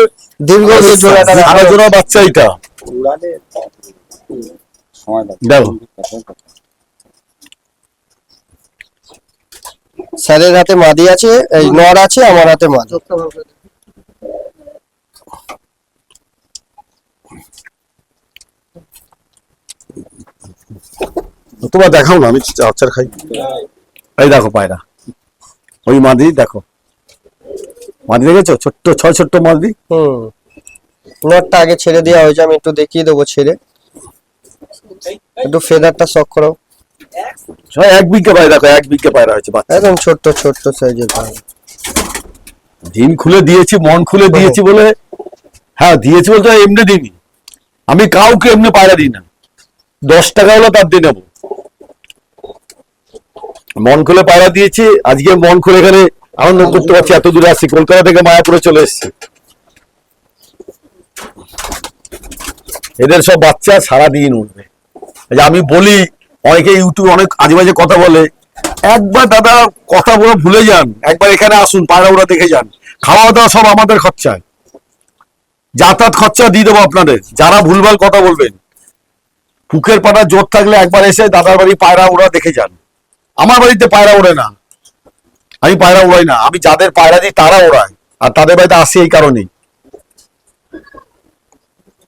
দীর্ঘ যে জোড়াটা সারা জোড়া বাচ্চা এটা উড়ালে সময় লাগবে। দেখো, স্যারের হাতে মাদি আছে, এই নর আছে, আমার হাতে মাদি। চোখটা ভালো করে দেখো। তোমার দেখাও না, আমি আচার খাই। এই দেখো পায়রা, ওই মাদি দেখো, মাদি দেখেছো, ছোট্ট ছোট্ট মাদি। হুম। নরটা আগে ছেড়ে দেওয়া হয়েছে, আমি একটু দেখিয়ে দেবো ছেড়ে, একটু ফেদারটা শক করো। 1 বিঘা পায়রা, দেখো 1 বিঘা পায়রা হয়েছে বাচ্চা, একদম ছোট্ট ছোট্ট সাইজের পায়রা। দিন খুলে দিয়েছি, মন খুলে দিয়েছি বলে, হ্যাঁ দিয়েছি বলতে এমনি দিইনি, আমি কাউকে এমনি পায়রা দিই না, 10 টাকা হলো তার দিয়ে নেবো, মন খুলে পায়রা দিয়েছি। আজকে মন খুলে এখানে আনন্দ করতে পারছি, এত দূরে আসছি, কলকাতা থেকে মায়াপুরে চলে এসেছি। এদের সব বাচ্চা সারাদিন উঠবে। এই যে আমি বলি, অনেকে ইউটিউবে অনেক আজে বাজে কথা বলে, একবার দাদা কথা বলে ভুলে যান, একবার এখানে আসুন, পায়রা ওরা দেখে যান, খাওয়া দাওয়া সব আমাদের খরচায়, যাতায়াত খরচা দিয়ে দেবো আপনাদের। যারা ভুলভাল কথা বলবেন, পুকের পাটা জোর থাকলে একবার এসে দাদার বাড়ি পায়রা ওরা দেখে যান। আমার বাড়িতে পায়রা ওড়ে না, আমি পায়রা উড়াই না, আমি যাদের পায়রা দিই তারা ওড়ায়, আর তাদের বাড়িতে আসি এই কারণেই।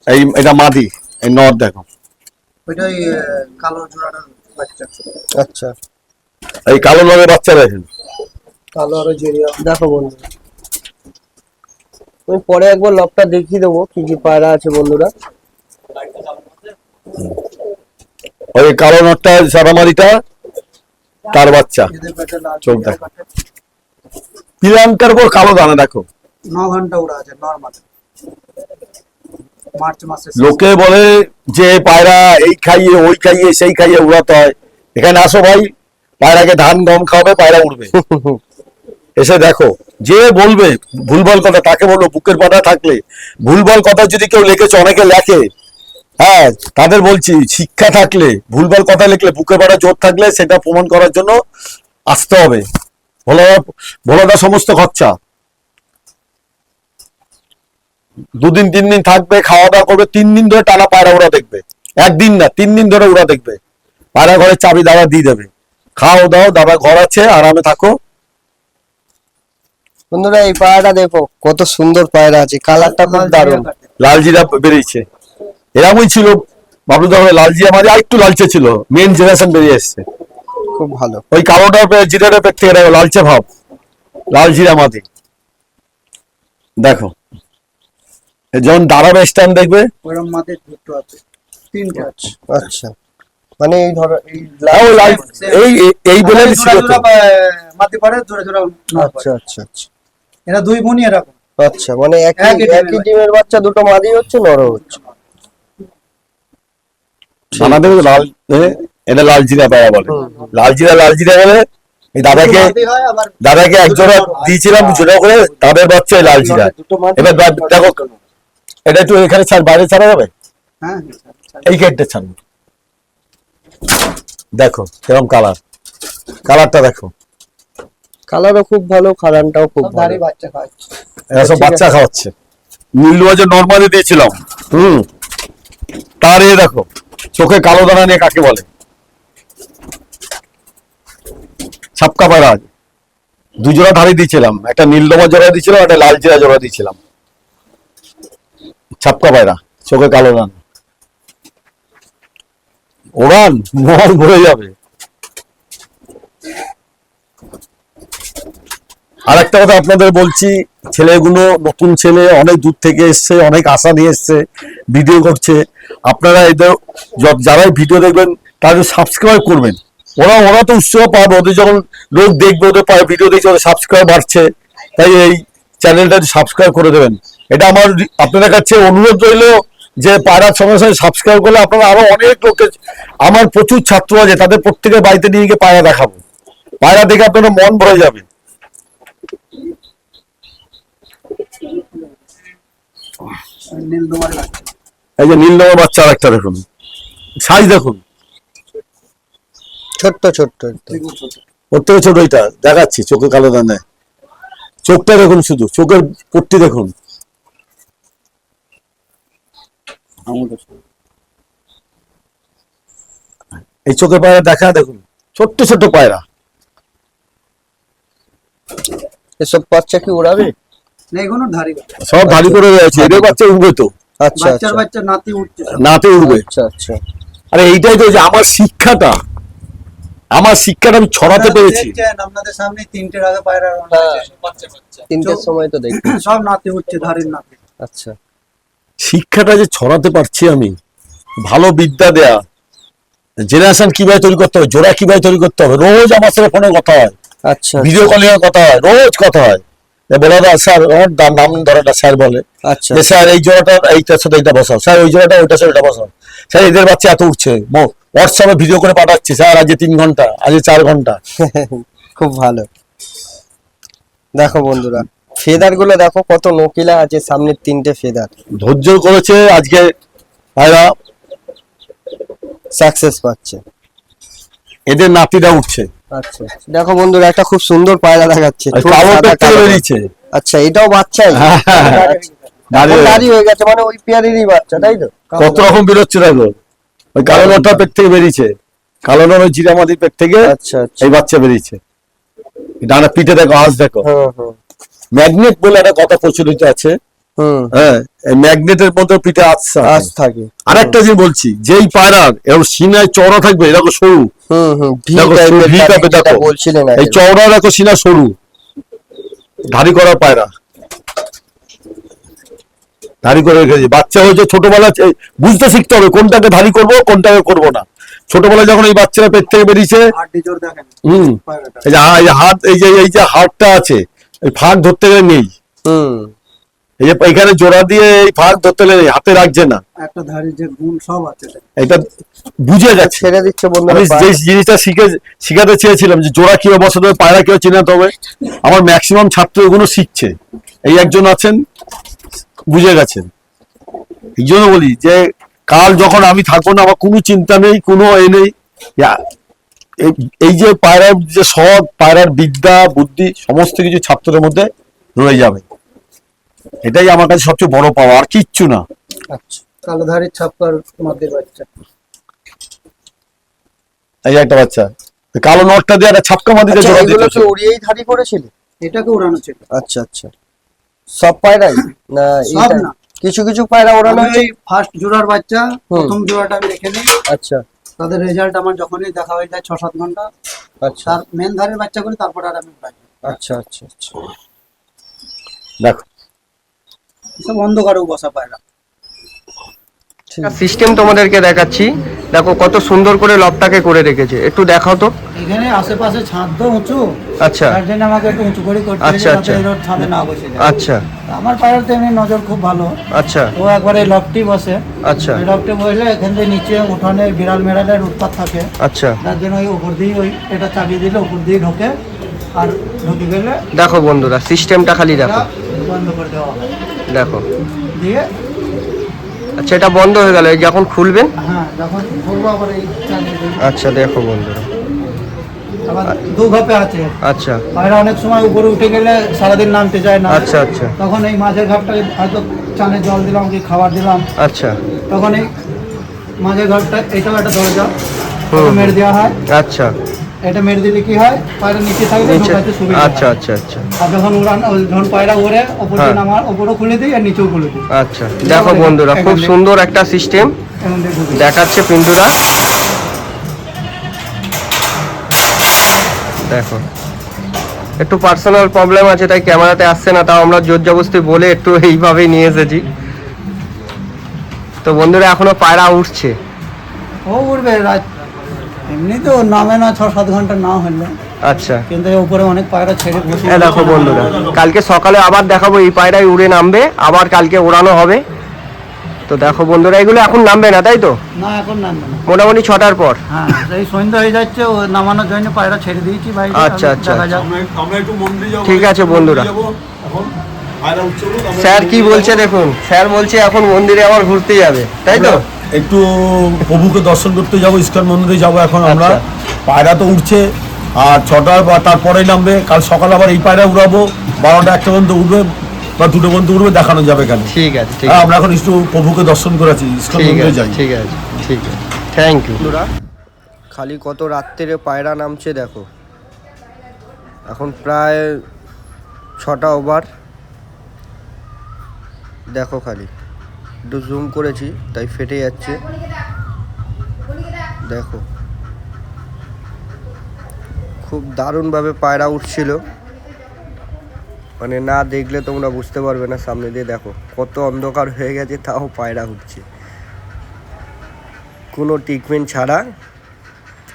এই এটা মাদি, এই নর দেখো, ওইটাই কালো জোড়াটার বাচ্চা, আচ্ছা, এই কালো নরের বাচ্চা দেখেন। কালো আর জেরিয়া। দেখো বন্ধু, আমি পরে একবার লবটা দেখিয়ে দেবো কি কি পায়রা আছে বন্ধুরা। ওই কালো নরটা সাদা মাদিটা, তার বাচ্চা, এদের পেটে লাল চোখ দেখো, প্রিয়াঙ্কার উপর কালো দানা দেখো। 9 ঘন্টা উড়া আছে নরমাল, মার্চ মাসে। লোকে বলে যে পায়রা এই খাইয়ে ওই খাইয়ে সেই খাইয়ে উড়াতে হয়, এখানে আসো ভাই, পায়রাকে ধান গম খাওয়াবে, পায়রা উড়বে। এসে দেখো, যে বলবে ভুলভাল কথা তাকে বলবো, বুকের পাটা থাকলে ভুলভাল কথা যদি কেউ লিখেছে, অনেকে লেখে, হ্যাঁ তাদের বলছি, শিক্ষা থাকলে ভুলভাল কথা লিখলে, বুকের পাটা জোর থাকলে সেটা প্রমাণ করার জন্য আসতে হবে। ভোলাটা সমস্ত খরচা, 2 দিন 3 দিন থাকবে, খাওয়া দাওয়া করবে, 3 দিন ধরে টানা পায়রা ওরা দেখবে, 1 দিন না 3 দিন ধরে ওরা দেখবে। পায়রা ঘরের চাবি দাদা দিয়ে দেবে, খাও দাও দাদা, ঘর আছে, আরামে থাকো। বন্ধুরা এই পায়রাটা দেখো কত সুন্দর পায়রা আছে, কালারটা খুব দারুণ। লাল জিরা বেরিয়েছে, এরকমই ছিল বাবলু দাদা, লাল জিরা মাঝে একটু লালচে ছিল, মেন জেনারেশন বেরিয়ে এসছে। খুব ভালো। ওই কালোটার জিরাটার পেট থেকে দেখো লালচে ভাব, লাল জিরা মাদি দেখো। যেমন দাঁড়াবে স্ট্যান্ড দেখবে, ওইরকম মাঝে দুটো আছে, তিনটে আছে। আচ্ছা, মানে এই ধরো এই হ্যাঁ, ওই লাইট এই বলে জোড়া ছিল তো। জোড়া মাটি পারে, জোড়া জোড়া নর পারে। আচ্ছা আচ্ছা আচ্ছা এরা দুই বোনই এরকম। আচ্ছা, মানে একই একই ডিমের একই ডিমের বাচ্চা দুটো মাদি হচ্ছে, নরও হচ্ছে। আমাদের লাল এটা লাল জিরা পায়রা বলে, লাল জিরা বলে। এই দাদাকে মাটি হয় আবার এক জোড়া দিয়েছিলাম জোড়া করে, তাদের বাচ্চা এই লাল জিরা। এবার দেখো এটা একটু এখানে ছাড়, বাইরে ছাড়া যাবে, হ্যাঁ এই গেটটা ছাড়বো। দেখো কিরকম কালারটা দেখো, কালারও খুব ভালো, খারানটাও খুব সব ভালো। ধারি বাচ্চা খাওয়াচ্ছে। এরা সব ঠিক বাচ্চা আছে। খাওয়াচ্ছে। নীলবাজার নর্মালি দিয়েছিলাম, তার এ দেখো চোখে কালো দানা নিয়ে কাকে বলে, ছাপকা পায়রা। দুজোড়া ধারি দিয়েছিলাম, একটা নীলদমা জোড়া দিয়েছিলাম, একটা লাল জিরা জোড়া দিয়েছিলাম। ছাপকা পায়রা, চোখে কালো দানা, ওড়ান মন ভরে যাবে। আর একটা কথা আপনাদের বলছি, ছেলেগুলো নতুন ছেলে, অনেক দূর থেকে এসছে, অনেক আশা নিয়ে এসছে, ভিডিও করছে। আপনারা এদের যারাই ভিডিও দেখবেন তাদের সাবস্ক্রাইব করবেন। ওরা তো উৎসাহ পাবে, ওদের যখন লোক দেখবে, ওদের ভিডিও দেখছে, ওদের সাবস্ক্রাইব বাড়ছে। তাই এই চ্যানেলটা সাবস্ক্রাইব করে দেবেন, এটা আমার আপনাদের কাছে অনুরোধ রইল। যে পায়রার সঙ্গে সঙ্গে সাবস্ক্রাইব করলে আপনারা আরো অনেক লোককে, আমার প্রচুর ছাত্র আছে, তাদের প্রত্যেকের বাড়িতে নিয়ে গিয়ে পায়রা দেখাবো। পায়রা দেখে আপনারা মন ভরে যাবে। নীলদমার বাচ্চা। এই যে নীলদমা বাচ্চা আর একটা দেখুন, সাইজ দেখুন, ছোট্ট ছোট্ট একদম। দেখুন ছোট। ওর থেকে ছোট ওইটা দেখাচ্ছি, চোখে কালো দানায়, চোখটা দেখুন, শুধু চোখের পট্টি দেখুন। এই চোখের পায়রা দেখা দেখুন, ছোট্ট ছোট্ট পায়রা। এসব বাচ্চা কি উড়াবে? না, এগুলো ধারি বাচ্চা। সব ভারী করে রয়েছে, এদের বাচ্চা উঠবে তো, আচ্ছা বাচ্চার আচ্ছা বাচ্চা নাতি উঠছে সব। নাতে উঠবে। আচ্ছা আচ্ছা আরে এইটাই তো, যে আমার শিক্ষাটা আমি ছড়াতে পেরেছি। দেখছেন আপনাদের সামনে তিনটের আগে পায়রা বাচ্চা বাচ্চা তিনটের সময় তো দেখি। সব নাতি উঠছে, ধারির নাতি। আচ্ছা শিক্ষাটা যে ছড়াতে পারছি আমি, ভালো বিদ্যা দেয়া, জেনারেশন কিভাবে তৈরি করতে হবে, জোড়া কিভাবে তৈরি করতে হবে, রোজ আমার সাথে ফোনে কথা হয়, আচ্ছা ভিডিও কলিং এ কথা হয়, রোজ কথা হয়। বলে দাও স্যার, আমার নাম ধরে না, স্যার বলে আচ্ছা যে স্যার এই জোড়াটা এইটার সাথে এইটা বসাও, স্যার ওই জোড়াটা ওইটার সাথে ওইটা বসাও, স্যার এদের বাচ্চা এত উঠছে, হোয়াটসঅ্যাপে ভিডিও করে পাঠাচ্ছি, স্যার আজকে 3 ঘন্টা, আজকে 4 ঘন্টা। খুব ভালো। দেখো বন্ধুরা, ফেদার গুলো দেখো কত নকিলা আছে, সামনের তিনটে ফেদার। ধৈর্য করেছে আজকে ভাইরা, সাকসেস পাচ্ছে। এদের নাতিটা উঠছে, আচ্ছা দেখো বন্ধুরা, একটা খুব সুন্দর পায়রা দেখাচ্ছে, আর ঠোঁট কালো সাদা, পেট থেকে কালো। বেরিয়েছে। আচ্ছা, এটাও বাচ্চাই? দাঁড়িয়ে এখন দাঁড়ি হয়ে গেছে, মানে ওই পেয়ারেরই বাচ্চা, তাই তো? কত রকম বেরোচ্ছে দেখো, ওই কালো নটার পেট থেকে বেরিয়েছে, কালো নর ওই জিরামাদির পেট থেকে আচ্ছা আচ্ছা এই বাচ্চা বেরিয়েছে। ডানা পিঠে দেখো, আঁশ দেখো। হুম ম্যাগনেট বলে একটা কথা প্রচলিত আছে, হুম হ্যাঁ, এই ম্যাগনেটের মধ্যে পিঠে আচ্ছা। আজ থাকে। আরেকটা জিনিস বলছি, যেই পায়রার এরকম সিনায় চওড়া থাকবে, এরকম সরু, ভি দেখো, টাইপের ভি দাড়ি টাইপের যেটা দেখো। বলছিলেন এই আগে। চওড়া দেখো, সিনা সরু, ধারি করা পায়রা, ধারি করে রেখেছে। বাচ্চা হয়েছে ছোটবেলা, বুঝতে শিখতে হবে কোনটাকে ধারি করব, কোনটাকে করব না। ছোটবেলায় যখন এই বাচ্চারা পেট থেকে বেরিয়েছে, হাড্ডি জোর দেখেন পায়রাটা। এই যে হাত, এই যে হাড়টা আছে, এই ফাঁক ধরতে গেলে নেই, হুম এই যে এখানে জোড়া দিয়ে এই ফাঁক ধরতে গেলে নেই, হাতে রাখছে না, একটা ধারির যে গুণ সব আছে। এটা বুঝে যাচ্ছে। ছেড়ে দিচ্ছে বন্ধুরা। আমি যে জিনিসটা শিখাতে চেয়েছিলাম, যে জোড়া কিভাবে বসাতে হবে, পায়রা কিভাবে চিনাতে হবে, আমার ম্যাক্সিমাম ছাত্র এগুলো শিখছে। এই একজন আছেন, বুঝে গেছেন। এই জন্য বলি যে কাল যখন আমি থাকবো না, আমার কোনো চিন্তা নেই, কোনো নেই। এই যে পায়রার যে সব পায়রার বিদ্যা বুদ্ধি সমস্ত কিছু ছাত্রদের মধ্যে রয়ে যাবে, এটাই আমার কাছে সবচেয়ে বড় পাওয়া, আর কিচ্ছু না। আচ্ছা কালো ধারির ছাপ্পার মধ্যে বাচ্চা। এই যে একটা বাচ্চা কালো নটটা দিয়ে একটা ছাপকা মাদিতে জোড়া এগুলো দিতে কি উড়িয়েই ধারি করেছিল? এটাকে উড়ানো ছিল। আচ্ছা আচ্ছা, সব পায়রাই না? সব এইটা না। কিছু কিছু পায়রা ওড়ানো হয়েছে। ফার্স্ট জোড়ার বাচ্চা, প্রথম জোড়াটা আমি রেখে নিই। আচ্ছা তাদের রেজাল্ট আমার যখনই দেখা হয়ে যায় 6-7 ঘন্টা, আচ্ছা তার মেন ধারের বাচ্চা করে তারপর আর আমি উড়াই। আচ্ছা আচ্ছা আচ্ছা দেখো সব অন্ধকারেও বসা পায়রা। সিস্টেম তোমাদেরকে দেখাচ্ছি, দেখো কত সুন্দর করে লবটাকে করে রেখেছে, একটু দেখাও তো। এখানে আশেপাশে ছাদ তো উঁচু, আচ্ছা তার জন্য আমাকে একটু উঁচু করে করতে আচ্ছা, হয়েছে, আচ্ছা। যাতে এর ছাদে না বসে যায়। আচ্ছা আমার পায়রার তো এমনি নজর খুব ভালো, আচ্ছা ও একবারে লফটি বসে। আচ্ছা এই লফটে বসলে এখান থেকে নিচে উঠানে বিড়াল মেড়ালের উৎপাত থাকে, আচ্ছা। যার জন্য ওই উপর দিয়ে ওই এটা চালিয়ে দিলে উপর দিয়ে ঢোকে, আর ঢুকে গেলে দেখো বন্ধুরা সিস্টেমটা খালি দেখো, এটা বন্ধ করে দেওয়া হয়। দেখো। দিয়ে আচ্ছা এটা বন্ধ হয়ে গেল, এই যখন খুলবেন। হ্যাঁ, যখন খুলবো আবার এই চালিয়ে দিই। আচ্ছা দেখো বন্ধুরা, আবার দু ঘাপে আছে। আচ্ছা পায়রা অনেক সময় উপরে উঠে গেলে সারাদিন নামতে চায় না, আচ্ছা আচ্ছা তখন এই মাঝের ঘাপটাকে হয়তো চানে জল দিলাম কি খাবার দিলাম, আচ্ছা তখন এই মাঝের ঘাপটা এটাও একটা দরজা, হুম। এটা মেরে দেওয়া হয়। আচ্ছা এটা মেরে দিলে কি হয়, পায়রা নিচে থাকলে নিচে, ঢোকাতে সুবিধা আচ্ছা হয়। আচ্ছা আচ্ছা আর যখন উড়ান যখন পায়রা ওড়ে ওপরে হ্যাঁ। নামার ওপরেও খুলে দিই আর নিচেও খুলে দিই। আচ্ছা দেখো বন্ধুরা খুব সুন্দর একটা সিস্টেম এখান থেকে ঢুকে দেখাচ্ছে পিন্টুদা, দেখো। একটু পার্সোনাল প্রবলেম আছে তাই ক্যামেরাতে আসছে না, তাও আমরা জোর জবরদস্তি বলে একটু এইভাবেই নিয়ে এসেছি। তো বন্ধুরা এখনো পায়রা উঠছে। ও উঠবে রাত, এমনি তো নামে না 6-7 ঘন্টা না হলে, আচ্ছা কিন্তু এর উপরে অনেক পায়রা ছেড়ে বসে। দেখো বন্ধুরা কালকে সকালে আবার দেখাবো, এই পায়রাই উড়ে নামবে, আবার কালকে ওড়ানো হবে। তো দেখো বন্ধুরা এগুলো এখন নামবে না তাই তো, না এখন নামবে না। মোটামুটি 6টার পর। হ্যাঁ, এই সন্ধ্যা হয়ে যাচ্ছে, ও নামানোর জন্য পায়রা ছেড়ে দিয়েছি ভাই। আচ্ছা, আচ্ছা, দেখা যাক। আমরা একটু মন্দিরে যাবো। ঠিক আছে বন্ধুরা। এখন পায়রা উঠছে বলে আমরা স্যার কি বলছে দেখুন, স্যার বলছে এখন মন্দিরে আবার ঘুরতে যাবে তাই তো। একটু প্রভুকে দর্শন করতে যাব, ইস্কন মন্দিরে যাব এখন আমরা। আচ্ছা। পায়রা তো উঠছে, আর 6টার বা তারপরেই নামবে। কাল সকালে আবার এই পায়রা উড়াবো, 12টা-1টা পর্যন্ত উঠবে বা 2টো পর্যন্ত উঠবে, দেখানো যাবে কেন। ঠিক আছে ঠিক হ্যাঁ, আছে আমরা এখন একটু প্রভুকে দর্শন করেছি, ইস্কন ঠিক মন্দিরে আছে যাই। ঠিক আছে ঠিক আছে, থ্যাংক ইউ। খালি কত রাত্রে পায়রা নামছে দেখো, এখন প্রায় 6টা ওভার। দেখো খালি একটু জুম করেছি তাই ফেটে যাচ্ছে, দেখো খুব দারুণভাবে পায়রা উঠছিল, মানে না দেখলে তোমরা বুঝতে পারবে না। সামনে দিয়ে দেখো কত অন্ধকার হয়ে গেছে, তাও পায়রা উঠছে কোনো ট্রিটমেন্ট ছাড়া।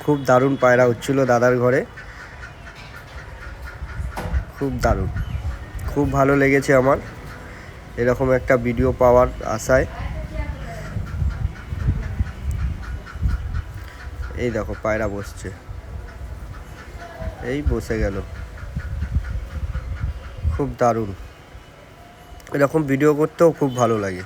খুব দারুণ পায়রা উঠছিল দাদার ঘরে, খুব দারুণ, খুব ভালো লেগেছে আমার এরকম একটা ভিডিও পাওয়ার আশায়। এই দেখো পায়রা বসছে, এই বসে গেল, খুব দারুণ। এরকম ভিডিও করতেও খুব ভালো লাগে।